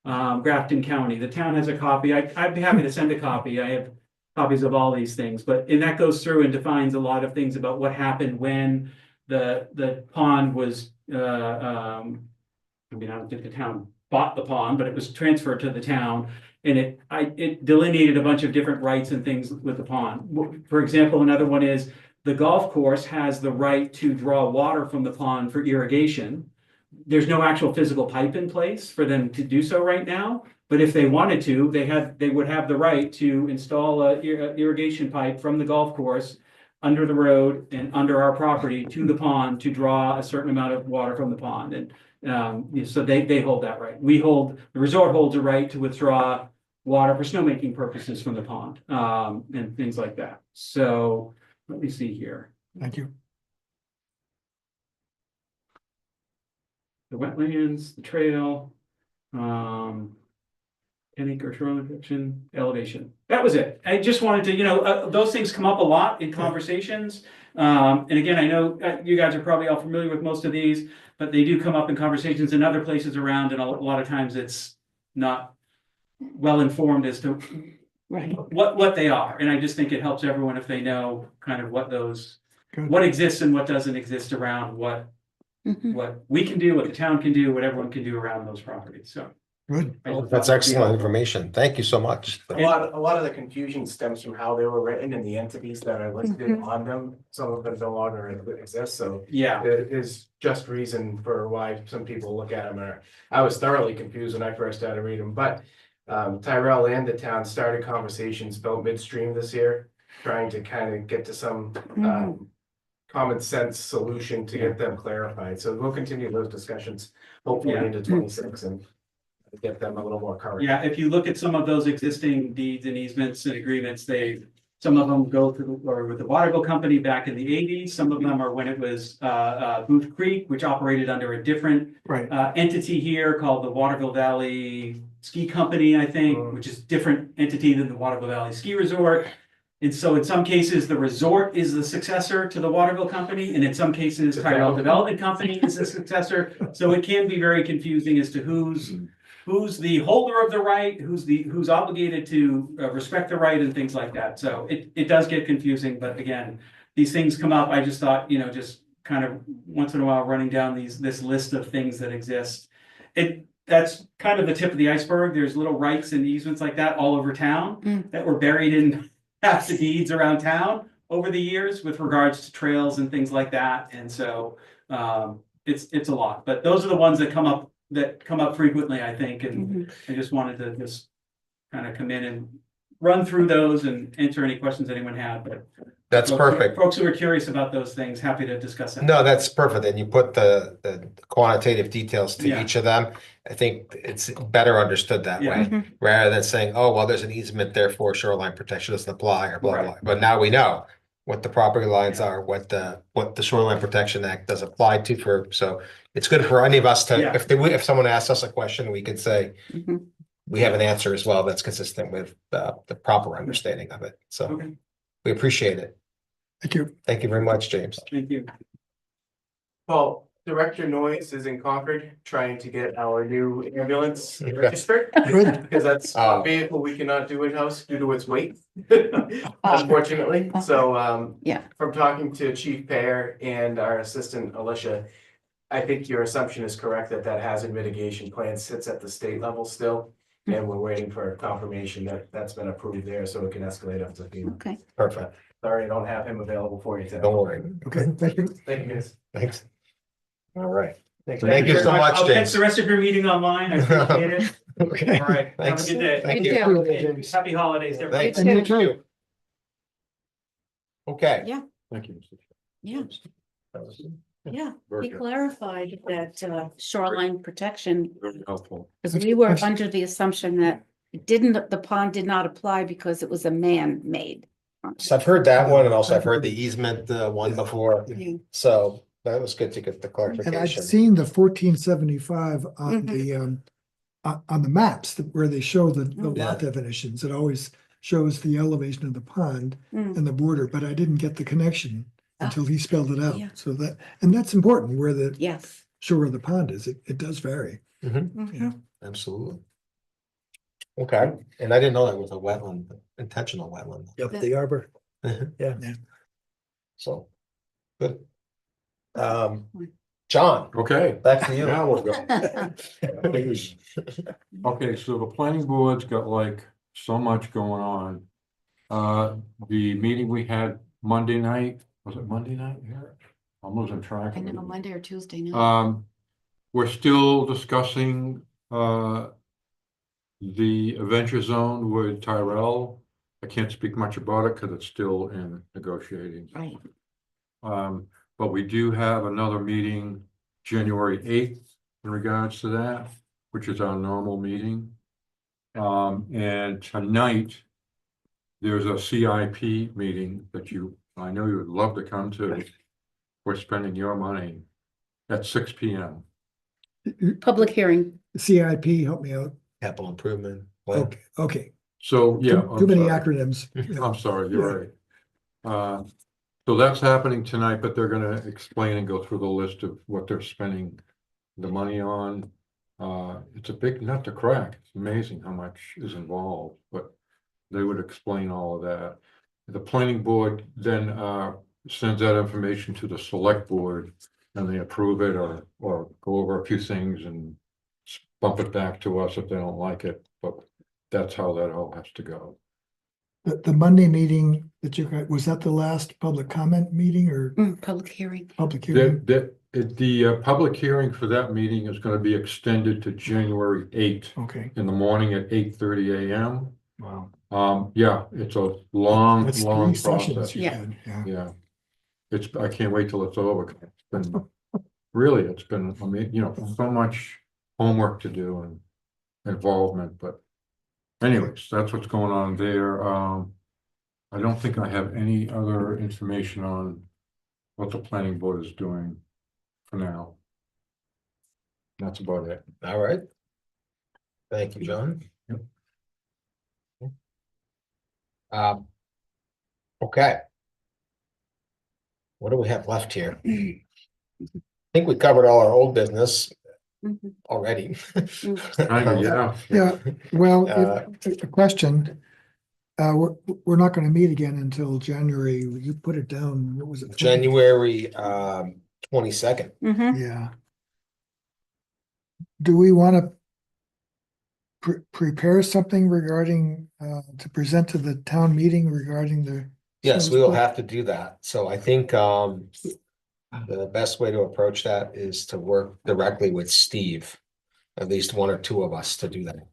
Grafton County. The town has a copy. I'd be happy to send a copy. I have copies of all these things, and that goes through and defines a lot of things about what happened when the pond was, I don't think the town bought the pond, but it was transferred to the town. And it delineated a bunch of different rights and things with the pond. For example, another one is the golf course has the right to draw water from the pond for irrigation. There's no actual physical pipe in place for them to do so right now. But if they wanted to, they would have the right to install a irrigation pipe from the golf course under the road and under our property to the pond to draw a certain amount of water from the pond. And so they hold that right. The resort holds a right to withdraw water for snowmaking purposes from the pond, and things like that. So let me see here. Thank you. The wetlands, the trail, 10-acre shoreline protection, elevation. That was it. I just wanted to, those things come up a lot in conversations. And again, I know you guys are probably all familiar with most of these, but they do come up in conversations in other places around, and a lot of times it's not well informed as to what they are. And I just think it helps everyone if they know kind of what exists and what doesn't exist around what we can do, what the town can do, what everyone can do around those properties. So Good. That's excellent information. Thank you so much. A lot of the confusion stems from how they were written and the entities that are listed on them. Some of them no longer exist, so yeah. it is just reason for why some people look at them. I was thoroughly confused when I first started reading them, but Tyrell and the town started conversations about midstream this year, trying to kind of get to some common sense solution to get them clarified. So we'll continue those discussions, hopefully into 26 and get them a little more current. Yeah, if you look at some of those existing deeds and easements and agreements, some of them go through or with the Waterville Company back in the 80s. Some of them are when it was Booth Creek, which operated under a different entity here called the Waterville Valley Ski Company, I think, which is a different entity than the Waterville Valley Ski Resort. And so in some cases, the resort is the successor to the Waterville Company, and in some cases, Tyrell Development Company is the successor. So it can be very confusing as to who's the holder of the right, who's obligated to respect the right and things like that. So it does get confusing, but again, these things come up. I just thought, just kind of once in a while running down this list of things that exist. that's kind of the tip of the iceberg. There's little rights and easements like that all over town Mm. that were buried in half the deeds around town over the years with regards to trails and things like that. And so, it's a lot, but those are the ones that come up frequently, I think, and Mhm. I just wanted to just kind of come in and run through those and answer any questions anyone had, but That's perfect. folks who are curious about those things, happy to discuss that. No, that's perfect. And you put the quantitative details to Yeah. each of them. I think it's better understood that Yeah. way, Mhm. rather than saying, oh, well, there's an easement, therefore shoreline protection doesn't apply or blah, blah, Right. blah. But now we know what the property lines Yeah. are, what the Shoreline Protection Act does apply to for, so it's good for any of us to, Yeah. if someone asks us a question, we could say, Mhm. we have an answer as well that's consistent with the proper understanding of it. So Okay, we appreciate it. Thank you. Thank you very much, James. thank you. Paul, Director Noyes is in Concord trying to get our new ambulance Okay. registered. Good. Because that's Oh. a vehicle we cannot do in-house due to its weight. Unfortunately, so Yeah. from talking to Chief Pear and our assistant Alicia. I think your assumption is correct that that hazard mitigation plan sits at the state level still. And we're waiting for confirmation that that's been approved there, so it can escalate up to FEMA. Okay, Perfect. Sorry, I don't have him available for you today. Don't worry. Okay, thank you. Thank you, guys. Thanks. All right. Thank Thank you you so very much, I'll catch James. the rest of your meeting online. I appreciate it. Okay. All right, have a Thanks. good day. Thank You you. too. And happy holidays, everybody. Thanks. And you too. Okay. Yeah. Thank you. Mr. yeah, yeah. Very He good. clarified that shoreline protection, Very helpful. because we were under the assumption that the pond did not apply because it was a man-made. So I've heard that one, and also I've heard the easement one before, Yeah. so that was good to get the And I've clarification. seen the 1475 on Mhm. the on the maps where they show the Mm. lot definitions. It always shows the elevation of the pond Mm. and the border, but I didn't get the connection Ah. until he spelled it Yeah. out. So and that's important where the Yes. shore of the pond is. It does vary. Mhm. Absolutely. Okay, and I didn't know that was a wetland, intentional wetland. Yep, the arbor. So, good. John, Okay, back to you. now we'll go. Okay, so the planning board's got like so much going on. The meeting we had Monday night, was it Monday night here? I'm losing track. I of know, it. Monday or Tuesday night. We're still discussing, the adventure zone with Tyrell. I can't speak much about it because it's still in negotiating. Right. But we do have another meeting January 8th in regards to that, which is our normal meeting. And tonight, there's a CIP meeting that I know you would love to come to. We're spending your money at 6 p.m. Public hearing. CIP, help me out. Capital improvement. plan. Okay. So, yeah. Too many I'm sorry. acronyms. I'm sorry, you're right. So that's happening tonight, but they're gonna explain and go through the list of what they're spending the money on. It's a big nut to crack. It's amazing how much is involved, but they would explain all of that. The planning board then sends that information to the select board and they approve it or go over a few things and bump it back to us if they don't like it, but that's how that all has to go. The Monday meeting that you got, was that the last public comment meeting or Public hearing. public hearing? The public hearing for that meeting is gonna be extended to January 8th Okay. in the morning at 8:30 a.m. Wow. Yeah, it's a long, That's long 3 sessions process. you Yeah. had, yeah. Yeah. I can't wait till it's over. It's been, really, it's been, so much homework to do and involvement, but anyways, that's what's going on there. I don't think I have any other information on what the planning board is doing for now. That's about it. All right. Thank you, John. Yep. Okay. What do we have left here? I think we covered all our old business Mhm. already. Kinda, yeah. Yeah, well, Uh, a question. We're not gonna meet again until January. You put it down, what was it? January 22nd. Mhm. Yeah. Do we wanna prepare something regarding, to present to the town meeting regarding the. Yes, Snows we will Brook? have to do that. So I think the best way to approach that is to work directly with Steve. At least one or two of us to do that.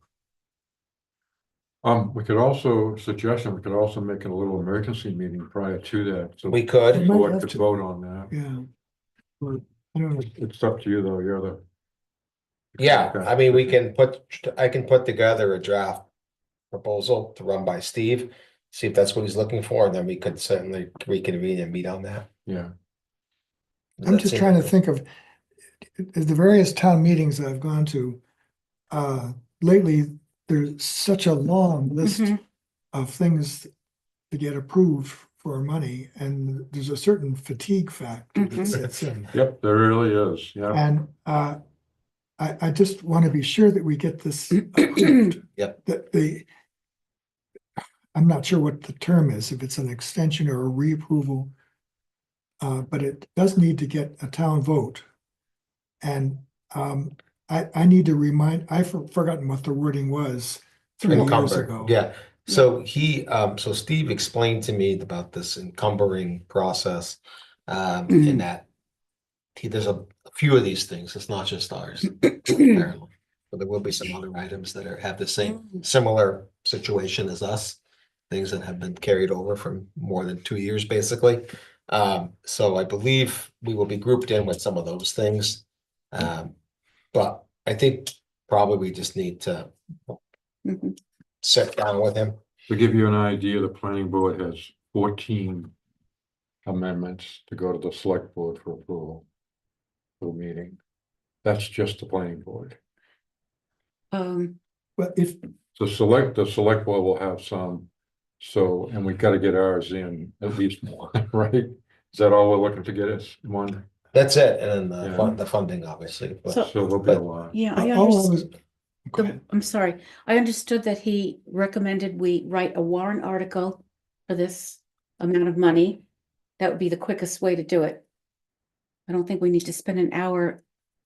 We could also, suggestion, we could also make it a little emergency meeting prior to that, so We the could, might board have could to. vote on that. Yeah. But I don't know. It's up to you, though, you're the. yeah, I mean, I can put together a draft proposal to run by Steve. See if that's what he's looking for, and then we could certainly reconvene and meet on that. Yeah, Does I'm that just seem trying to okay? think of the various town meetings that I've gone to. Lately, there's such a long list Mhm. of things to get approved for money, and there's a certain fatigue factor that Mhm. sets in. yep, there really is, yeah. And I just want to be sure that we get this approved. Yep. That I'm not sure what the term is, if it's an extension or a reapproval. But it does need to get a town vote. And I need to remind, I've forgotten what the wording was 3 years Encumbered, ago. yeah. So so Steve explained to me about this encumbering process. In that there's a few of these things, it's not just ours. Apparently. But there will be some other items that have the same similar situation as us. Things that have been carried over from more than 2 years, basically. So I believe we will be grouped in with some of those things. But I think probably we just need to Mhm. sit down with him. To give you an idea, the planning board has 14 amendments to go to the select board for approval. For the meeting. That's just the planning board. But if, The select board will have some. So, and we've got to get ours in at least one, right? Is that all we're looking to get is one? That's it, and then Yeah. the funding, obviously, but So- So there'll be a But- lot. Yeah, I all I understand. was, go ahead. I'm sorry, I understood that he recommended we write a warrant article for this amount of money. That would be the quickest way to do it. I don't think we need to spend an hour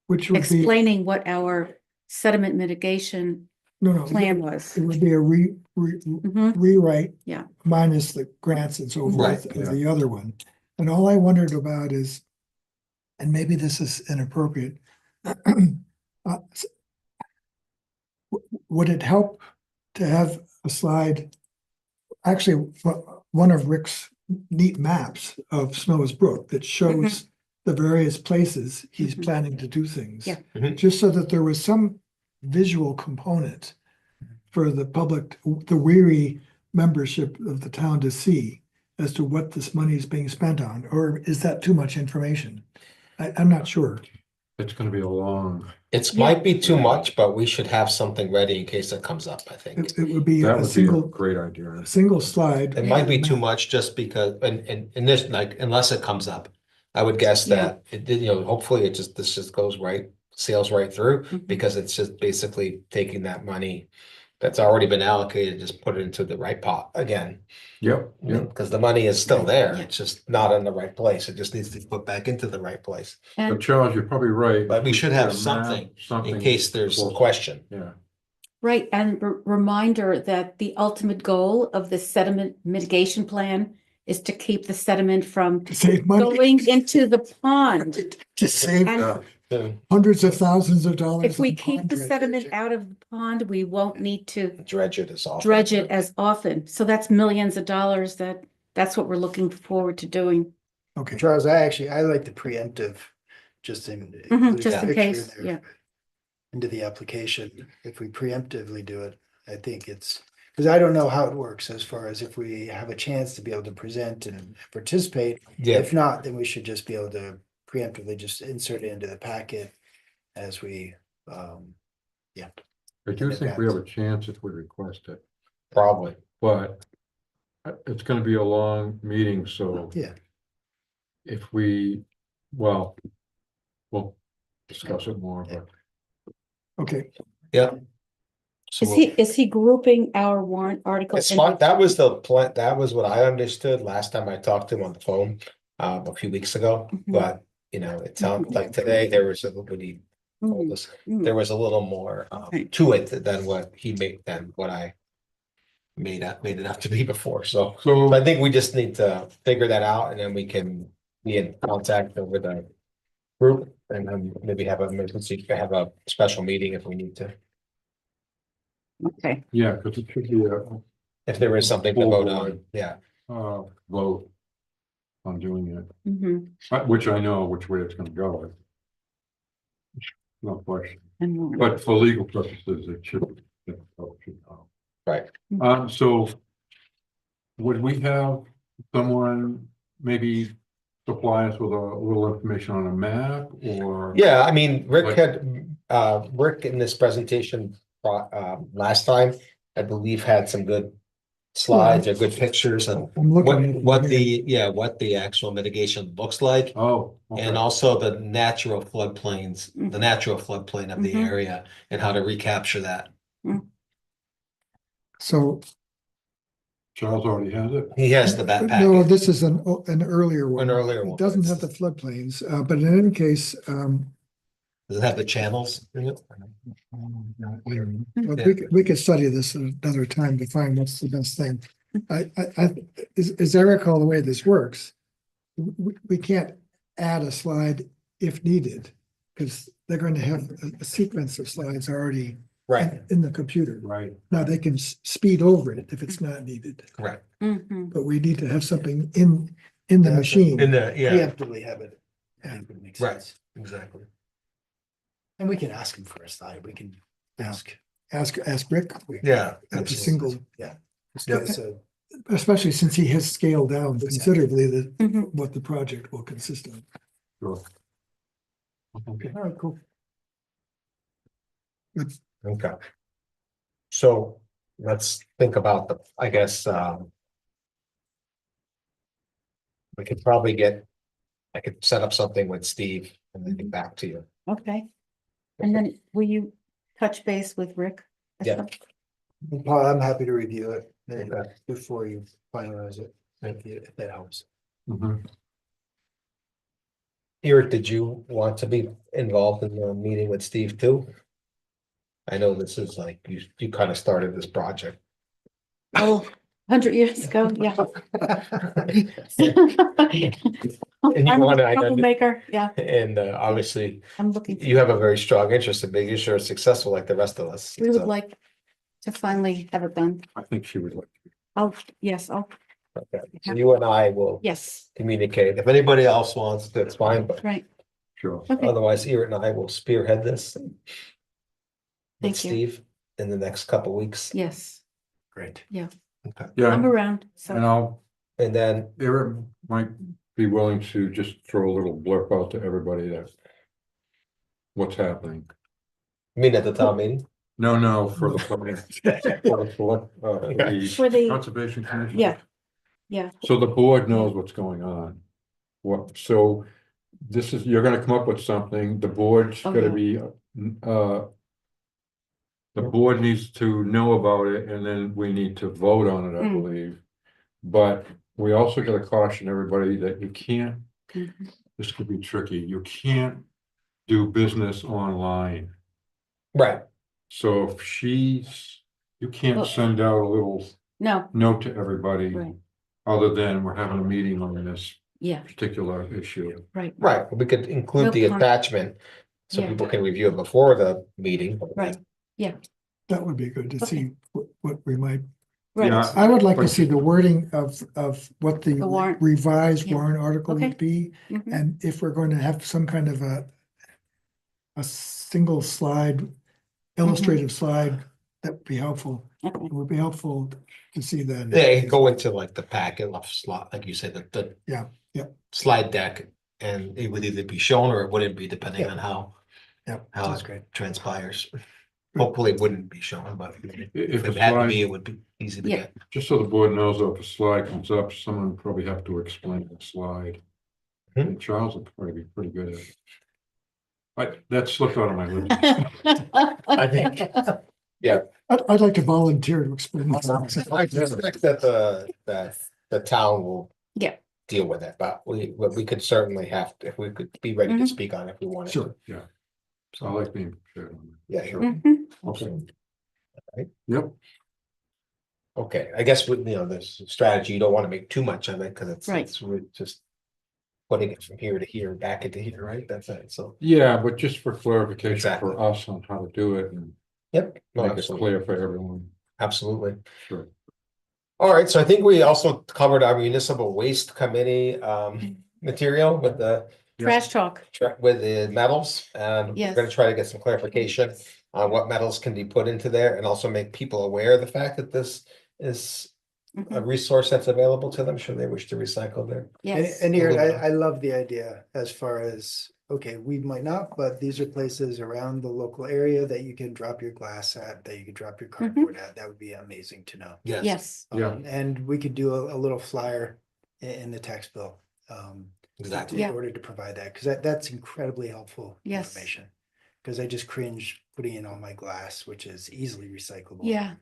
Which would be, explaining what our sediment mitigation no, plan was. it would be a Mhm. rewrite. Yeah. Minus the grants and so Right, forth of the other one. And all I wondered about is, and maybe this is inappropriate. Would it help to have a slide? Actually, one of Rick's neat maps of Snows Brook that shows the various places he's Mhm. planning to do things. Yeah. Mhm. Just so that there was some visual component for the public, the weary membership of the town to see as to what this money is being spent on, or is that too much information? I'm not sure. It's gonna be a long, it Yeah. might be too much, but we should have something ready in case it comes up, I think. It would be that a would be a single, great idea. a single slide. It might be too much just because, and this, like, unless it comes up. I would guess Yeah. that it did, hopefully this just goes right, sails right through, Mhm. because it's just basically taking that money. That's already been allocated, just put it into the right pot again, Yep, yep. because the money is still there, Yeah. it's just not in the right place, it just needs to be put back into the right place. But And Charles, you're probably right. But we should have Get a map, something in case there's a question. Yeah, right, and reminder that the ultimate goal of the sediment mitigation plan is to keep the sediment from To save money, going into the pond. to save And hundreds of thousands of dollars. if we on keep pond the sediment dredging. out of the pond, we won't need to Dredge it is all. dredge it as often. So that's millions of dollars that's what we're looking forward to doing. Okay, Charles, I like the preemptive, just in. Mhm, including just a in picture case, there yeah. Into the application, if we preemptively do it, I think it's, because I don't know how it works as far as if we have a chance to be able to present and participate. Yeah, If not, then we should just be able to preemptively just insert it into the packet as we, I do think we have a chance if we request it, probably. but it's gonna be a long meeting, so. Yeah. If we, well, we'll discuss it more, but okay. Yeah. So Is he grouping our warrant article? it's into- fine, that was the plan, that was what I understood last time I talked to him on the phone, a few weeks ago, Mhm. but, it sounds like today there was a little bit, told Mm, us, mm. there was a little more Right. to it than what he made, than what I made it out to be before, so. So, I think we just need to figure that out and then we can be in contact with a group and then maybe have a special meeting if we need to, Okay, yeah, because it should be if there is something to Full vote board. on, yeah. vote on doing it, mhm, which I know which way it's gonna go. No question, and more. but for legal purposes, it should. Right. So would we have someone maybe supply us with a little information on a map or? Yeah, I mean, Rick Like- had, Rick in this presentation, last time, I believe had some good slides or good pictures and I'm looking at it what here. what the actual mitigation looks like. Oh, okay. And also the natural floodplains, the natural floodplain of the Mhm. area and how to recapture that. So, Charles already has it. He has the no, backpack, this is an earlier one. an earlier one. It doesn't have the floodplains, but in any case, Does it have the channels in it? well, Yeah. we could study this at another time to find what's the best thing. As I recall the way this works, we can't add a slide if needed, because they're going to have a sequence of slides already Right, in the computer. Right. Now, they can speed over it if it's not needed, correct. Mhm. but we need to have something in the Yeah, machine. In the, yeah, Preemptively have it. I think would make right, sense. exactly. And we can ask him for a slide, we can Yeah. ask. Ask Rick. Yeah. A absolutely. single, Yeah. Yep. So, especially since he has scaled down considerably Mhm. what the project will consist of. Sure. Okay. All right, cool. Okay. So let's think about I guess, we could probably I could set up something with Steve and then get back to you. Okay. And then will you touch base with Rick? Yeah. Paul, I'm happy to review it Okay. before you finalize it, if that helps. Mhm. Eric, did you want to be involved in the meeting with Steve too? I know this is like, you kind of started this project. Oh, 100 years ago, yeah. And you I'm a wanna identify- troublemaker, yeah, And obviously, I'm looking, you have a very strong interest in making sure it's successful like the rest of us. we would so, like to finally have it done. I think she would like. Yes, okay. So you and I will yes, communicate. If anybody else wants to, it's fine, but right, Sure. okay, otherwise, Eric and I will spearhead this. With Thank you. Steve in the next couple weeks. yes, Great. Okay. I'm Yeah, around, and so, I'll, And then, Eric might be willing to just throw a little blurb out to everybody that. What's happening. meet at the town meeting. No, for the. For the for the, Conservation Commission. yeah, yeah, So the board knows what's going on. So this is, you're gonna come up with something, the board's Oh, gonna yeah. be, the board needs to know about it and then we need to vote on it, I Mm. believe. But we also gotta caution everybody that you can't, mhm, this could be tricky, you can't do business online. Right, So if you can't Well- send out a little no, note to everybody. right, Other than we're having a meeting on this yeah, particular issue. right, right. We could include the We'll con- attachment. So Yeah. people can review it before the meeting. right, That would be good to see what we might, right, Yeah. I would like to But- see the wording of what the The warrant. revised Yeah. warrant article Okay. would be. mhm, And if we're going to have some kind of a single slide, illustrative slide, that would be helpful. okay, It would be helpful to see that. Yeah, you go into like the packet of slot, like you said, the. Yeah, yeah. Slide deck, and it would either be shown or it wouldn't be, depending Yeah. on how. Yeah, How that's it great. transpires. Hopefully it wouldn't be shown, but If if a it had to slide, be, it would be easy to Yeah. get. just so the board knows, if a slide comes up, someone would probably have to explain the slide. Hmm. And Charles would probably be pretty good at it. But that slipped out of my lips. I think. I'd like to volunteer to explain. this. I expect that the town will. Yeah. Deal with it, but we could certainly if we could be ready to Mhm. speak on it if we wanted. Sure. to. I like being prepared on Yeah, sure. Mhm. that. Okay. Right. Yep, Okay, I guess with, there's a strategy, you don't want to make too much of it, because Right. it's really just putting it from here to here, back into here, right? That's it, so. yeah, but just for clarification Exactly. for us on how to do it and Yep. No, make it absolutely. clear for everyone. Absolutely. Sure. All right, so I think we also covered our municipal waste committee material with the Trash talk. with the metals. And we're Yes. gonna try to get some clarification on what metals can be put into there, and also make people aware of the fact that this is a Mhm. resource that's available to them, should they wish to recycle their. Yes. And here, Aluminum. I love the idea as far as, okay, we might not, but these are places around the local area that you can drop your glass at, that you could drop your cardboard at. That would be amazing to know. Yes. Yeah. And we could do a little flyer in the tax bill. Exactly. Yeah. In order to provide that, because that's incredibly helpful Yes. information. Because I just cringe putting in all my glass, which is easily recyclable. Yeah.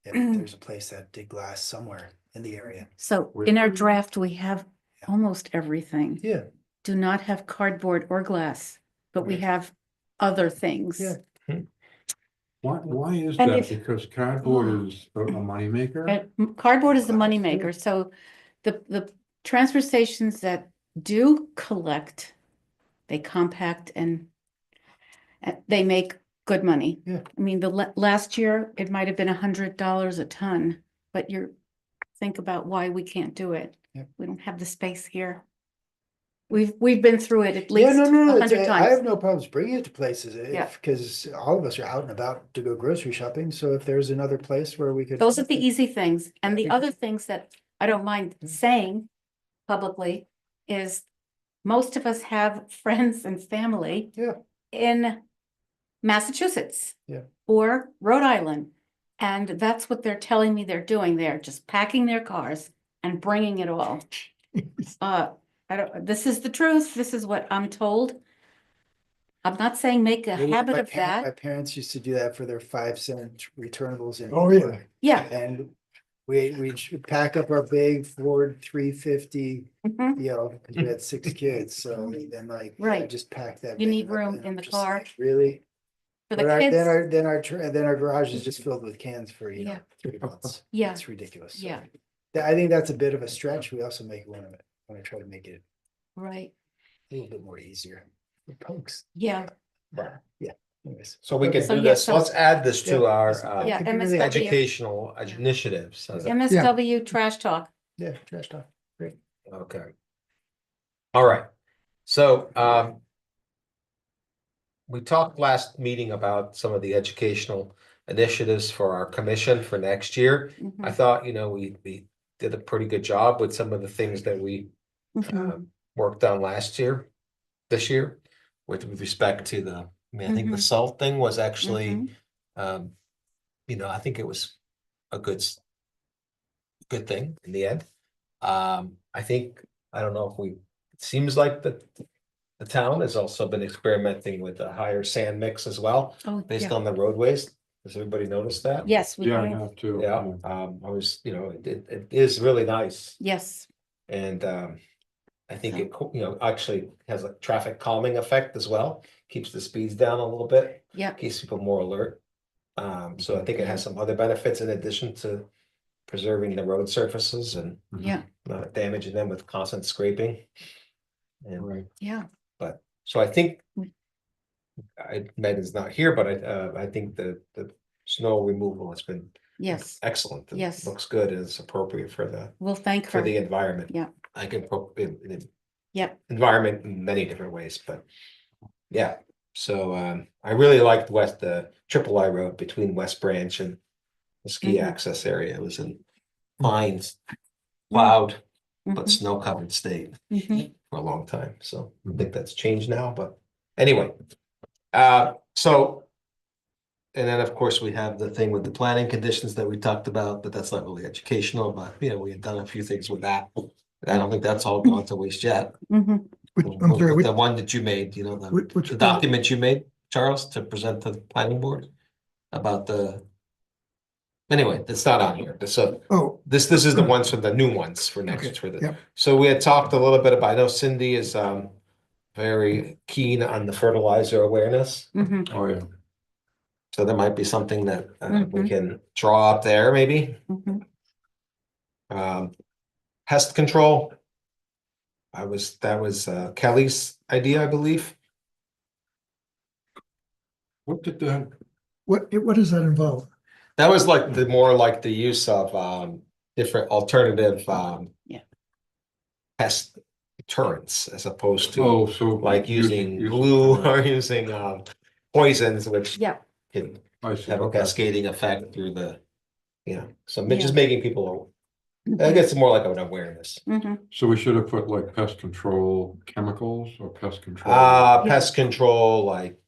If there's a place that did glass somewhere in the area. So in our draft, we have almost everything. Yeah. Do not have cardboard or glass, but we have other things. Yeah. Why is And that? if- Because cardboard is a moneymaker? Cardboard is the moneymaker, so the transfer stations that do collect, they compact and they make good money. Yeah. I mean, last year, it might have been $100 a ton, but think about why we can't do it. Yep. We don't have the space here. We've been through it at Yeah, least no, 100 I have times. no problems bringing it to places Yeah. because all of us are out and about to go grocery shopping. So if there's another place where we could. Those are the easy things. And the other things that I don't mind Mm. saying publicly is most of us have friends and family Yeah. in Massachusetts. Yeah. Or Rhode Island. And that's what they're telling me they're doing. They're just packing their cars and bringing it all. This is the truth. This is what I'm told. I'm not saying make a habit of My that. parents used to do that for their 5-cent returnables in. Oh, yeah. England. Yeah. And we should pack up our big Ford 350, Mhm. because we had 6 kids, so then I Right. just packed that. You thing need up, room and in I'm the just car. like, really? For the But kids, then our garage is just filled with cans for, Yeah. 3 months. Yeah. It's ridiculous. So Yeah. I think that's a bit of a stretch. We also make one of it, when I try to make it right, a little bit more easier for folks. yeah, But, yeah, anyways. So we can So do yeah, this, so- let's add this to Yeah. our yeah, Could be really MSW, educational initiatives. How's that? MSW trash talk. Yeah, trash talk. Great. Okay. All right, so we talked last meeting about some of the educational initiatives for our commission for next year. I Mhm, thought, we did a pretty good job with some of the things that we mhm. worked on this year, with respect to I think the Mhm. salt thing was actually, Mhm. I think it was a good thing in the end. I think, I don't know if it seems like the town has also been experimenting with a higher sand mix as well, Oh, based yeah. on the roadways. Has everybody noticed that? Yes, we Yeah, I have. have to. Yeah, I was, it is really nice, Yes, and I think it, actually has a traffic calming effect as well, keeps the speeds down a little bit, yeah, keeps people more alert. So I think it has some other benefits in addition to preserving the road surfaces and yeah, not damaging them with constant scraping. And Right. yeah. so I think Mm. Megan's not here, but I think the snow removal has been Yes, excellent. It Yes. looks good and it's appropriate for we'll thank for her. the environment. Yeah. I can Yep. environment in many different ways, but yeah. So I really liked the Triple I Road between West Branch and the ski Mhm. access area. It was in pines, plowed, but Mhm, snow covered state mhm. for a long time. So I Mhm. think that's changed now, but anyway. And then, of course, we have the thing with the planning conditions that we talked about, but that's not really educational, but we had done a few things with that. I don't think that's all gone to waste yet. Mhm. I'm sorry, The one that you made, which the document you made, Charles, to present to the planning board about anyway, it's not on here. oh, This is the ones for the new ones for next, Okay, for the, yep. so we had talked a little bit about, I know Cindy is very keen on the fertilizer awareness. Mhm, Oh, yeah. So there might be something that we Mhm. can draw up there, maybe. mhm. Pest control. That was Kelly's idea, I believe. What did that, What does that involve? That was like the more like the use of different alternative Yeah. pest deterrents as opposed to oh, so. like using glue or using poisons, which Yeah, can I see, have a okay. cascading effect through the, so Yeah. just making people, I guess it's more like an awareness. mhm. So we should have put like pest control chemicals or pest control. Pest control, like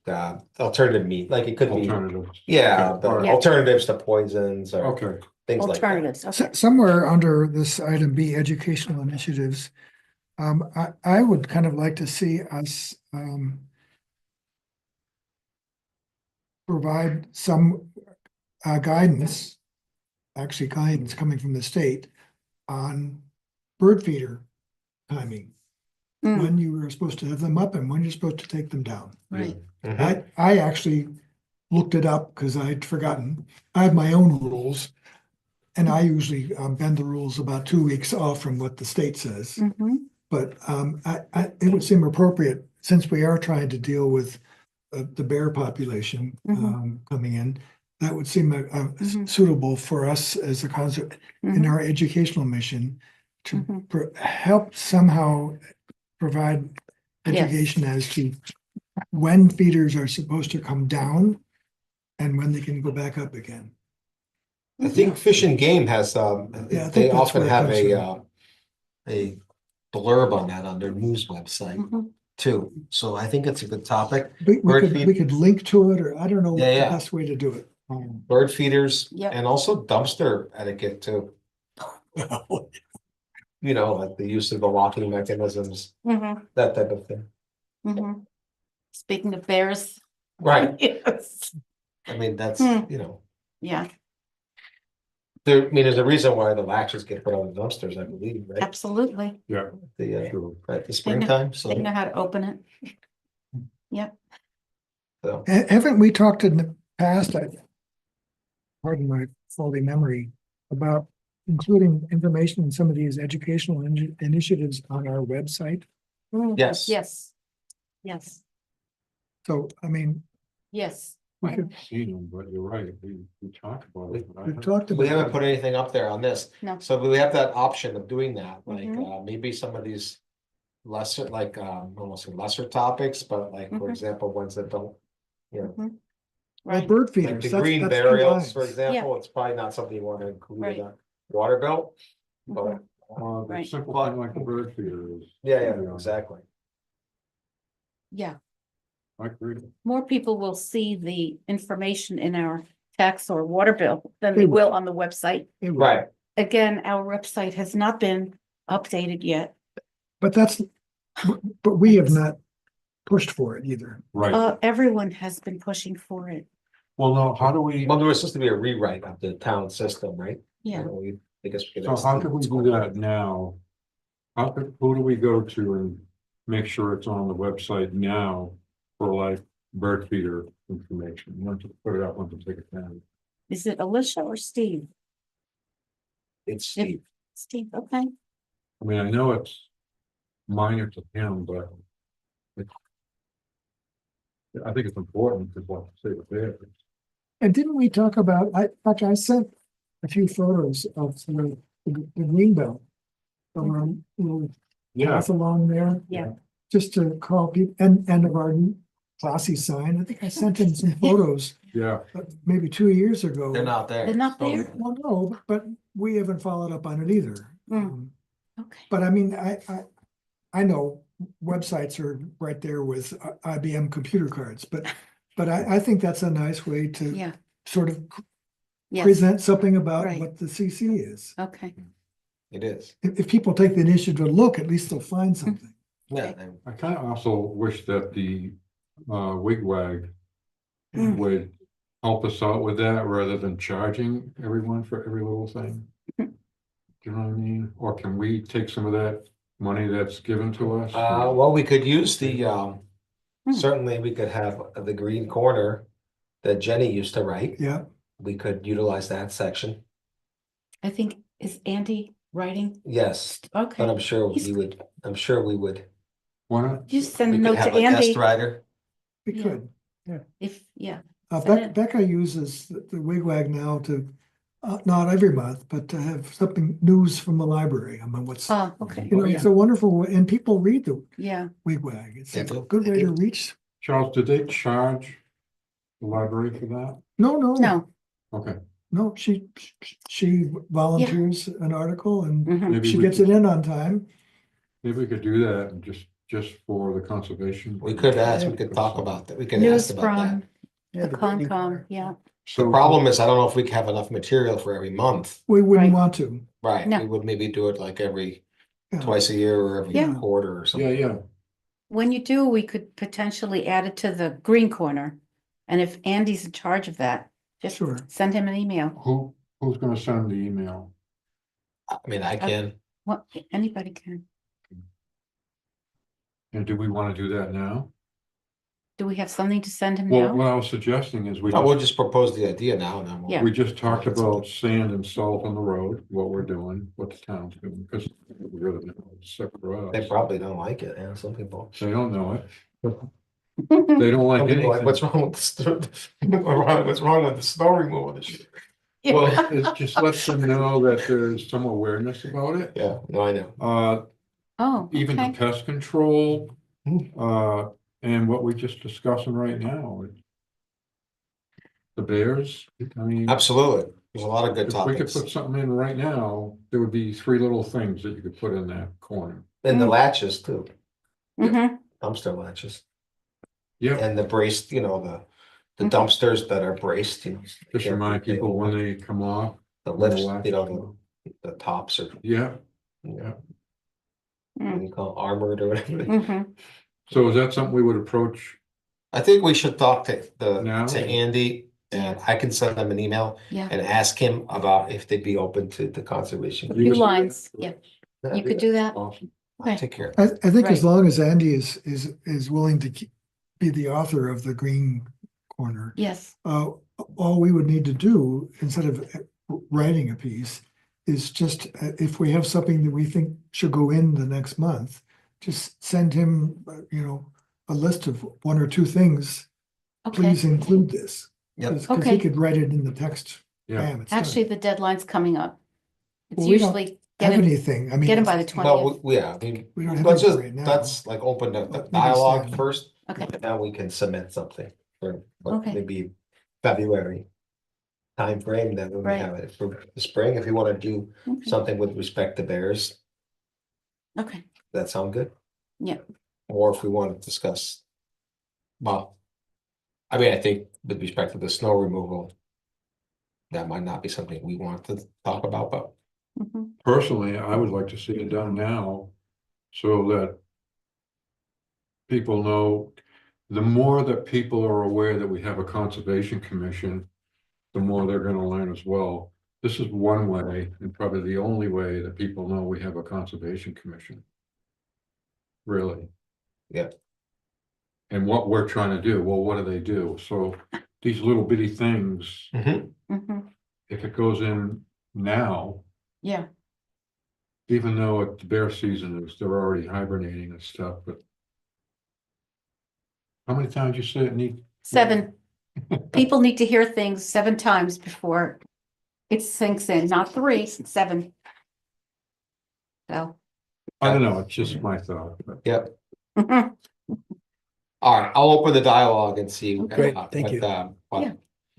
alternative meat, like it could be, Alternatives. yeah, Okay, but all right. alternatives to poisons or Okay, things like that. Alternatives, okay. Somewhere under this item B, educational initiatives, I would kind of like to see us provide some guidance, actually guidance coming from the state on bird feeder timing. Mm, When you were supposed to have them up and when you're supposed to take them down. Right, Mhm. I actually looked it up because I'd forgotten. I have my own rules. And I usually bend the rules about 2 weeks off from what the state says. mhm, But it would seem appropriate, since we are trying to deal with the bear population coming in, that would seem Mhm. suitable for us as a concept in mhm, our educational mission to Mhm. help somehow provide Yes. education as to when feeders are supposed to come down and when they can go back up again. I think Fish and Game has, Yeah, I they think that's often where it have comes a blurb on that on their news website mhm. too. So I think it's a good topic. We Bird we could link to it, or I don't know Yeah, the yeah. best way to do it. Bird feeders Yep. and also dumpster etiquette too. Like the use of the locking mechanisms, Mhm, that type of thing. mhm. Speaking of bears. Right. Yes, I mean, that's, Hmm. Yeah, there's a reason why the latches get put on the dumpsters, I believe, right? absolutely. yeah, sure. Right, the springtime, so. They know how to open it. Yep, So. Haven't we talked in the past, pardon my faulty memory, about including information in some of these educational initiatives on our website? Yes. yes, yes, So, I mean, yes. we could, Seen them, but you're right, we talked about it. but I we've haven't- talked We haven't about, put anything up there on this. No. So we have that option of doing that, like Mhm. maybe some of these lesser, like almost lesser topics, but like, for Mhm. example, ones that don't. well, Right, bird Like feeders, the that's green two burials, for lines. example, it's probably not something you want to include Right. in a water bill. But Mhm. The Right. simple thing like the bird feeder is. yeah, exactly. yeah. I agree. More people will see the information in our tax or water bill than They they will. will on the website. It would- Right. Again, our website has not been updated yet. But but we have not pushed for it either. Right, Everyone has been pushing for it. well, no, how do we, Well, there was supposed to be a rewrite of the town system, right? Yeah, I guess we could so ask how the- could we do that now? Who do we go to and make sure it's on the website now for like bird feeder information? Once you put it up, once you take it down. is it Alicia or Steve? It's Steve. Steve, okay. I mean, I know it's minor to him, but I think it's important to what to say there. And didn't we talk about, I sent a few photos of the green belt. Around, little path along there. Yeah. Just to call people, and of our new classy sign, I think I sent him some photos, Yeah, maybe 2 years ago. They're not there. They're not So- there. Well, no, but we haven't followed up on it either. Mm. Okay. But I mean, I know websites are right there with IBM computer cards, but I think that's a nice way to Yeah, sort of yes, present something about Right. what the CC is. okay. It is. If people take the initiative to look, at least they'll find something. Yeah. I kind of also wish that the wigwag Mm. would help us out with that rather than charging everyone for every little thing. Mhm. Do you know what I mean? Or can we take some of that money that's given to us? Well, we could use the, Hmm. certainly we could have the green corner that Jenny used to write. Yeah, We could utilize that section. I think, is Andy writing? Yes, but Okay, I'm sure He's- I'm sure we would. Why not? just send We a could note to have a guest Andy. writer. we Yeah. could. If, yeah, Uh, Send it. Becca uses the Wigwag now to, not every month, but to have something, news from the library. I mean, what's, oh, okay, you know, it's a wonderful, way, and people read the yeah. Wigwag. It's They a do. good way to reach. Charles, did they charge the library for that? No, No. Okay, no, she volunteers an article and Mhm. maybe she we gets it could, in on time. maybe we could do that and just for the conservation. We could ask, we could talk about that. We could News ask about that. from Yeah, the reading Concom, part. yeah. The So problem is, I don't know if we have enough material for every month. We wouldn't Right. want to. Right, No. we would maybe do it like every Yeah. twice a year or every Yeah. quarter or Yeah, something. yeah, When you do, we could potentially add it to the green corner. And if Andy's in charge of that, just Sure. send him an email. who's gonna send the email? I mean, I can. What, anybody can. And do we wanna do that now? Do we have something to send him Well, now? what I was suggesting is I will just propose the idea now and then. Yeah. we just talked about sand and salt on the road, what we're doing, what the town's doing, because we're really, except for They us. probably don't like it, yeah, some people. They don't know it. They don't like Some people are like, anything. what's wrong with the what's wrong with the snow removal this year? Well, it's just let them know that there's some awareness about it. Yeah, no, I know. Oh, Even the okay. pest control, Hmm. and what we're just discussing right now. The bears, I mean, Absolutely, there's a lot of good if we could topics. put something in right now, there would be 3 little things that you could put in that corner. And the Mm. latches too, Mhm. dumpster latches, Yeah, and the braced, the Mhm. dumpsters that are braced, just remind people when they come off. The when the lifts, latches the tops are, Yeah, what Mm. do you call it, armored or whatever. Mhm. so is that something we would approach? I think we should talk Now? to Andy, and I can send them an email Yeah, and ask him about if they'd be open to the conservation. a You few was- lines, yeah. You could do that? Awesome. I'll take care of it. I think as Right. long as Andy is willing to be the author of the green corner, Yes, all we would need to do, instead of writing a piece, is just, if we have something that we think should go in the next month, just send him, a list of 1 or 2 things. okay. Please include this. Yep. Because he Okay. could write it in the text. Yeah. Bam, it's done. Actually, the deadline's coming up. It's Well, we don't usually get Have it, anything, I mean. get him by the Well, 20th. yeah, I mean, We don't have let's anything just, right now. let's like open the Maybe dialogue Sam. first. Okay. And now we can submit something for Okay. maybe February timeframe, then we Right. have it for the spring, if you want to do Okay. something with respect to bears, Okay, that sound good? Yeah. Or if we want to discuss, well, I mean, I think with respect to the snow removal, that might not be something we want to talk about, but mhm. Personally, I would like to see it done now so that people know, the more that people are aware that we have a conservation commission, the more they're gonna learn as well. This is one way, and probably the only way that people know we have a conservation commission. Really. Yeah. And what we're trying to do, well, what do they do? So these little bitty things, Mhm. if it goes in now, Yeah, even though it's bear season is, they're already hibernating and stuff, but. How many times you say it need? 7. People need to hear things 7 times before it sinks in, not 3, 7. So. I don't know, it's just my thought, but yep. mhm. All right, I'll open the dialogue and see Great, thank you. Yeah.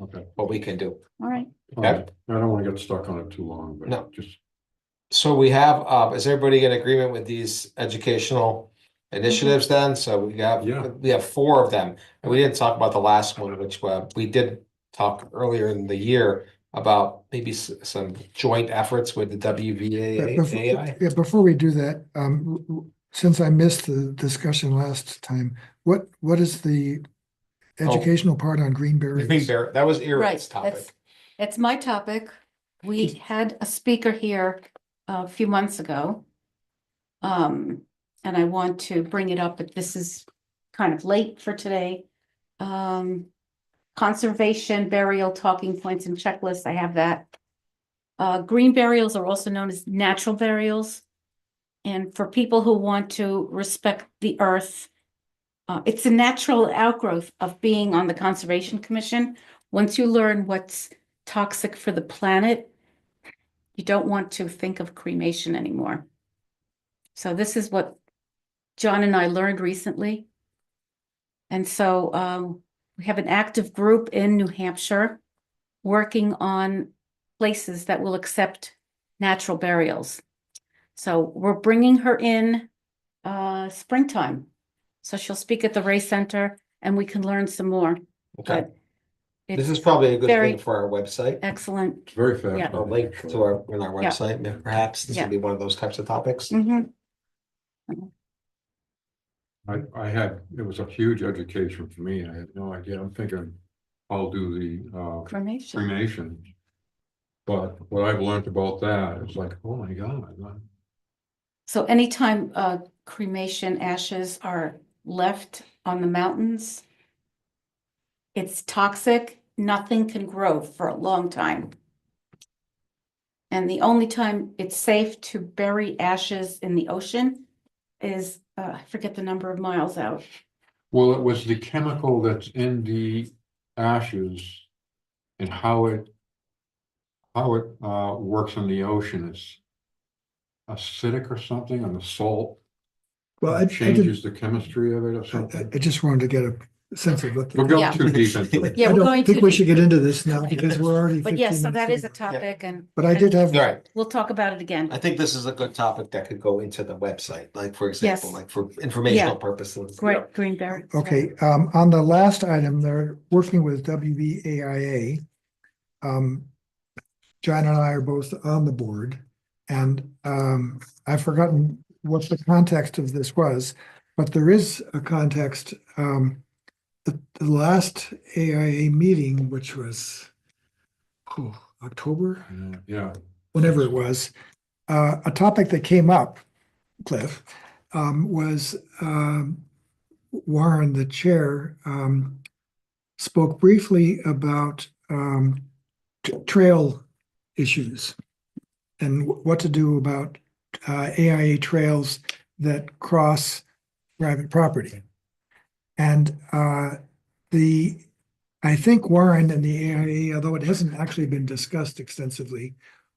okay. what we can do. All right, Okay. I don't wanna get stuck on it too long, No. but just, So we have, is everybody in agreement with these educational initiatives then? So Yeah. we have 4 of them. And we didn't talk about the last one, which we did talk earlier in the year about maybe some joint efforts with the WVAI. Before we do that, since I missed the discussion last time, what is the educational part on green berries? Green Bear, that was Eric's right, topic. that's my topic. We had a speaker here a few months ago. And I want to bring it up, but this is kind of late for today. Conservation, burial, talking points and checklists, I have that. Green burials are also known as natural burials. And for people who want to respect the earth, it's a natural outgrowth of being on the Conservation Commission. Once you learn what's toxic for the planet, you don't want to think of cremation anymore. So this is what John and I learned recently. And so we have an active group in New Hampshire working on places that will accept natural burials. So we're bringing her in springtime. So she'll speak at the Ray Center and we can learn some more. Okay, But this it's is probably a good very thing for our website. excellent. It's very Yeah. fast. A link to our, on our Yeah. website, perhaps this Yeah. would be one of those types of topics. Mhm. I had, it was a huge education for me. I had no idea. I'm thinking I'll do the Cremation. cremation. But what I've learned about that is like, oh my God. So anytime cremation ashes are left on the mountains, it's toxic, nothing can grow for a long time. And the only time it's safe to bury ashes in the ocean is, I forget the number of miles out. Well, it was the chemical that's in the ashes and how it works in the ocean. It's acidic or something, and the salt Well, I changes the chemistry of it or I something. just wanted to get a sense of what. We're the- going Yeah. too deep into it. Yeah, I we're don't going think to- we should get into this now because we're already. But yes, 15 so that minutes is a over. topic and. But I did have, All right, We'll talk about it again. I think this is a good topic that could go into the website, like, for example, Yes. like for informational purposes. Great, Greenberry. okay, on the last item, they're working with WVAIA. John and I are both on the board, and I've forgotten what the context of this was, but there is a context. The last AIA meeting, which was October, Yeah, whenever it was, a topic that came up, Cliff, was Warren, the chair, spoke briefly about trail issues and what to do about AIA trails that cross private property. And I think Warren and the AIA, although it hasn't actually been discussed extensively,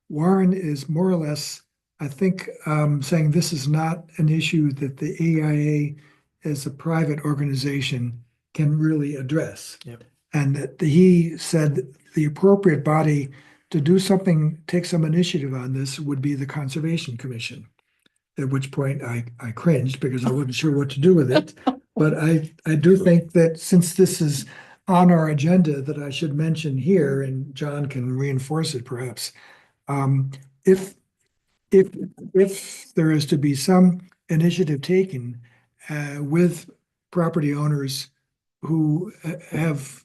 Warren is more or less, I think, saying this is not an issue that the AIA as a private organization can really address. Yep. And that he said the appropriate body to do something, take some initiative on this would be the Conservation Commission. At which point I cringed because I wasn't sure what to do with it. But I do think that since this is on our agenda, that I should mention here, and John can reinforce it perhaps. If there is to be some initiative taken with property owners who have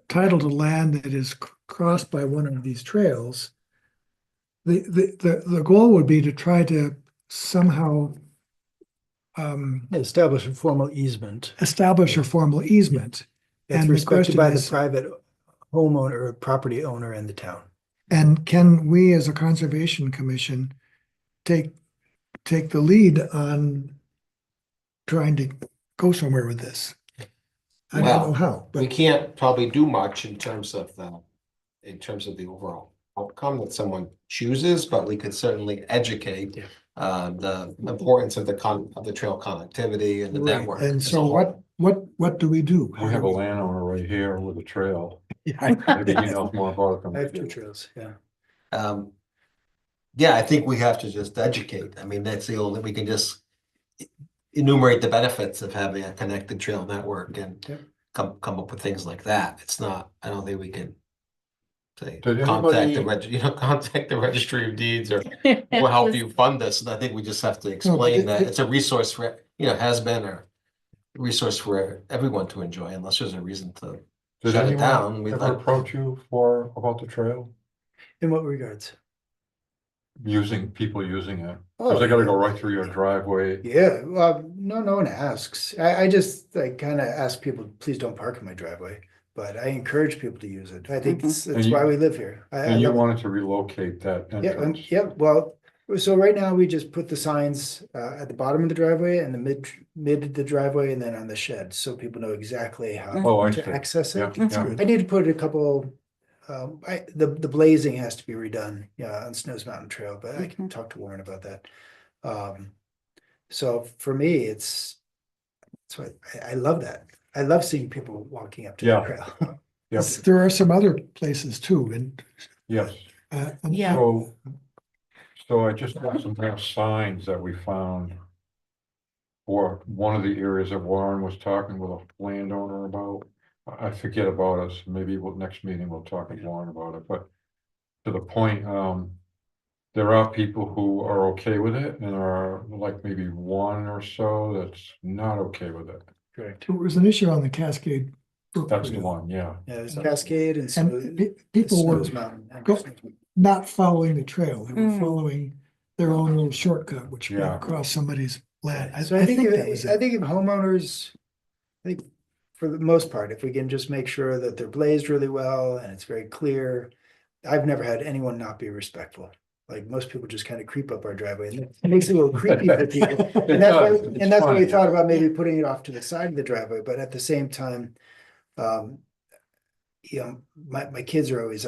title to land that is crossed by one of these trails, the goal would be to try to somehow Establish a formal easement establish a formal easement. that's And the respected question by the is- private homeowner or property owner in the town. And can we, as a Conservation Commission, take the lead on trying to go somewhere with this? I don't Well, know how, We but can't probably do much in terms of the overall outcome that someone chooses, but we could certainly educate Yeah. the importance of the trail connectivity and the right. network. And as a so whole. what do we do? we have a landowner right here with a trail. Yeah. Maybe he knows more about it I have two than. trails, yeah. Yeah, I think we have to just educate. I mean, that's the only, we can just enumerate the benefits of having a connected trail network and Yep. come up with things like that. It's not, I don't think we can say, Did contact the anybody- contact the registry of deeds or we'll help you fund this. And I think we just have to explain that it's a resource for, has been a resource for everyone to enjoy unless there's a reason to Did shut it down. anyone We'd ever like, approach you about the trail? In what regards? people using it? Oh, Cause they gotta go right through your driveway. Yeah, well, no one asks. I just like kind of ask people, please don't park in my driveway. But I encourage people to use it. I think it's And you- why we live here. I And you love it. wanted to relocate that Yeah, entrance. yeah, well, so right now we just put the signs at the bottom of the driveway and the mid of the driveway and then on the shed, so people know exactly how Oh, I see. to access Yeah, it. yeah. I need to put a couple, the blazing has to be redone, yeah, on Snows Mountain Trail, but I can talk to Warren about that. So for me, it's what I love that. I love seeing people walking up to the Yeah. trail. Yep, There are some other places too, and yes. Yeah. So I just got some more signs that we found. For one of the areas that Warren was talking with a landowner about. I forget about us, maybe next meeting we'll talk with Warren about it, but. To the point, there are people who are okay with it and are like maybe one or so that's not okay with it. Correct. there was an issue on the Cascade Brook That's the Trail, one, yeah. Yeah, there's Cascade and and people were Snows Mountain. go- not following the trail, they were Mm. following their own little shortcut, which went Yeah. across somebody's land. So I think, that was I it. think if homeowners, I think for the most part, if we can just make sure that they're blazed really well and it's very clear. I've never had anyone not be respectful. Like most people just kind of creep up our driveway and it makes it a little creepy for people. And that's why, It's and that's why we fun, thought about maybe putting it off to the side of the driveway, but at the same time. You know, my kids are always,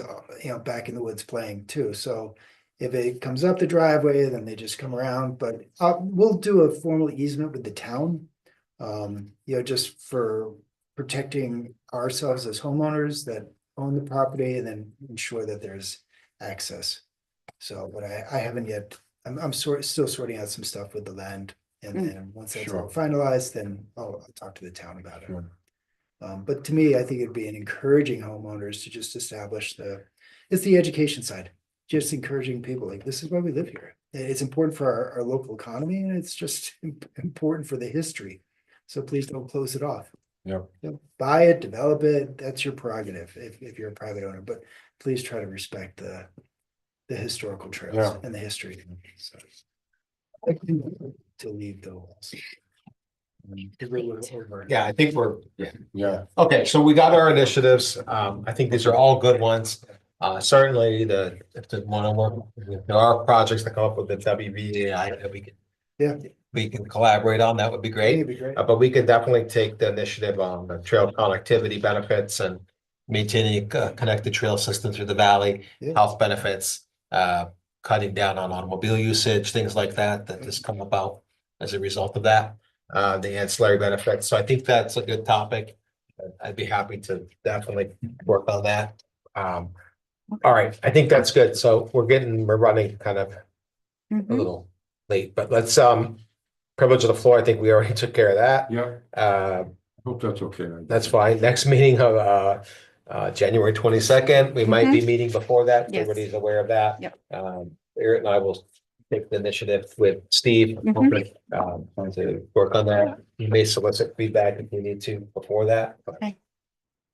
back in the woods playing too, so. If it comes up the driveway, then they just come around, but we'll do a formal easement with the town. Just for protecting ourselves as homeowners that own the property and then ensure that there's access. So, but I haven't yet, I'm still sorting out some stuff with the land. And then once that's all finalized, then I'll talk to the town about it. Sure. But to me, I think it'd be an encouraging homeowners to just establish it's the education side. Just encouraging people like, this is why we live here. It's important for our local economy and it's just important for the history. So please don't close it off. Yep. Buy it, develop it, that's your prerogative if you're a private owner, but please try to respect the historical trails Yeah. and the history. So, I think to leave those. Yeah, I think yeah. Yeah, Okay, so we got our initiatives. I think these are all good ones. Certainly if they want to work, if there are projects that come up with the WVAI that we can collaborate on, that would be I think great. it'd be great. But we could definitely take the initiative on the trail connectivity benefits and maintaining a connected trail system through the valley, Yeah. health benefits, cutting down on automobile usage, things like that just come about as a result of that. The ancillary benefits. So I think that's a good topic. I'd be happy to definitely work on that. All right, I think that's good. So we're running kind of a Mhm. little late, but let's, privilege of the floor. I think we already took care of that. yeah, hope that's okay. That's fine. Next meeting of January 22nd. We might be meeting before that. Yes. Everybody's aware of that. Yep. Eric and I will take the initiative with Steve to work on that. You may solicit feedback if you need to before that. but Okay.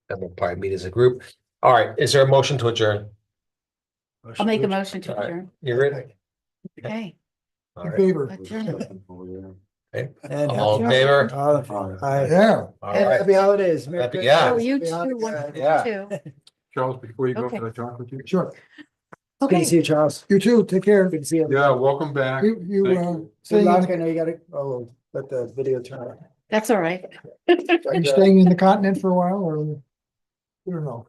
Then we'll probably meet as a group. All right, is there a motion to adjourn? I'll make a motion to All right. adjourn. You ready? Okay. All In right. favor, Adjourn. And All in favor? Hi. yeah. All And right. happy holidays. Merry Happy- Christmas. yeah. Oh, you Happy too, holidays. one, Yeah. too. Charles, before you go, Okay. can I talk with you? Sure. Good to Okay. see you, Charles. You too, take care. Good to see you. Yeah, welcome back. You, Thank uh, you. Good staying in luck. the- I know you gotta, let the video turn on. That's all right. are you staying in the continent for a while or? I don't know.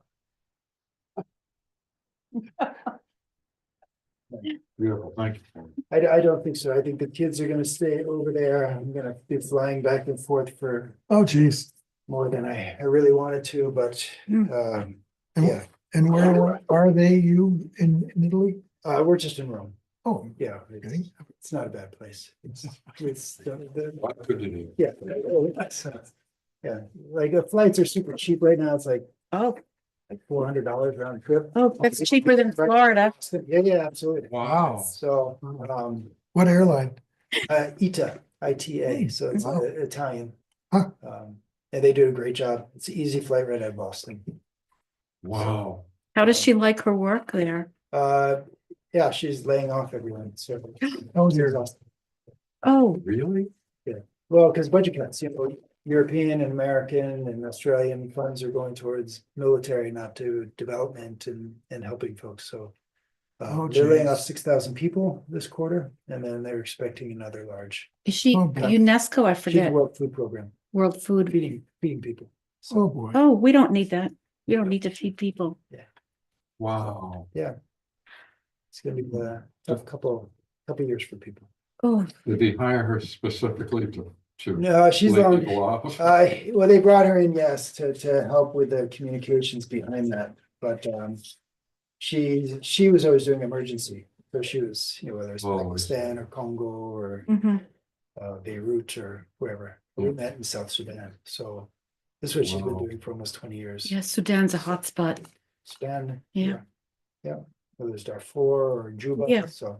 Beautiful, thank you. I don't think so. I think the kids are gonna stay over there. I'm gonna be flying back and forth for Oh, geez. more than I really wanted to, but, Hmm. And- yeah, And where are they, you in Italy? we're just in Rome. Oh, Yeah, okay. it's not a bad place. It's What could you do? yeah. Yeah, like the flights are super cheap right now. It's like Oh, $400 round trip. oh, that's cheaper than Florida. Yeah, absolutely. Wow. So, What airline? ITA, ITA, so it's Wow. Italian. Huh. And they do a great job. It's an easy flight right out of Boston. Wow. How does she like her work there? Yeah, she's laying off everyone, so. Oh, dear. Exhausted. Oh, Really? Well, because budget cuts, European and American and Australian funds are going towards military, not to development and helping folks, so. Oh, They're laying geez. off 6,000 people this quarter, and then they're expecting another large. is she Oh, God. UNESCO? I She's the forget. World Food Program, World Food. feeding people. Oh, boy. Oh, we don't need that. We don't need to feed people. Wow. It's gonna be a tough couple years for people. Oh, Did they hire her specifically to No, she's lay on, people off? well, they brought her in, yes, to help with the communications behind that, but, she was always doing emergency. So she was, whether it's Oh, I see. Pakistan or Congo or, mhm. Beirut or wherever. We Yeah. met in South Sudan, so this is what she's been Wow. doing for almost 20 years. Yeah, Sudan's a hot spot. Sudan. Yeah. Yeah, whether it's Darfur or Juba, Yeah. so.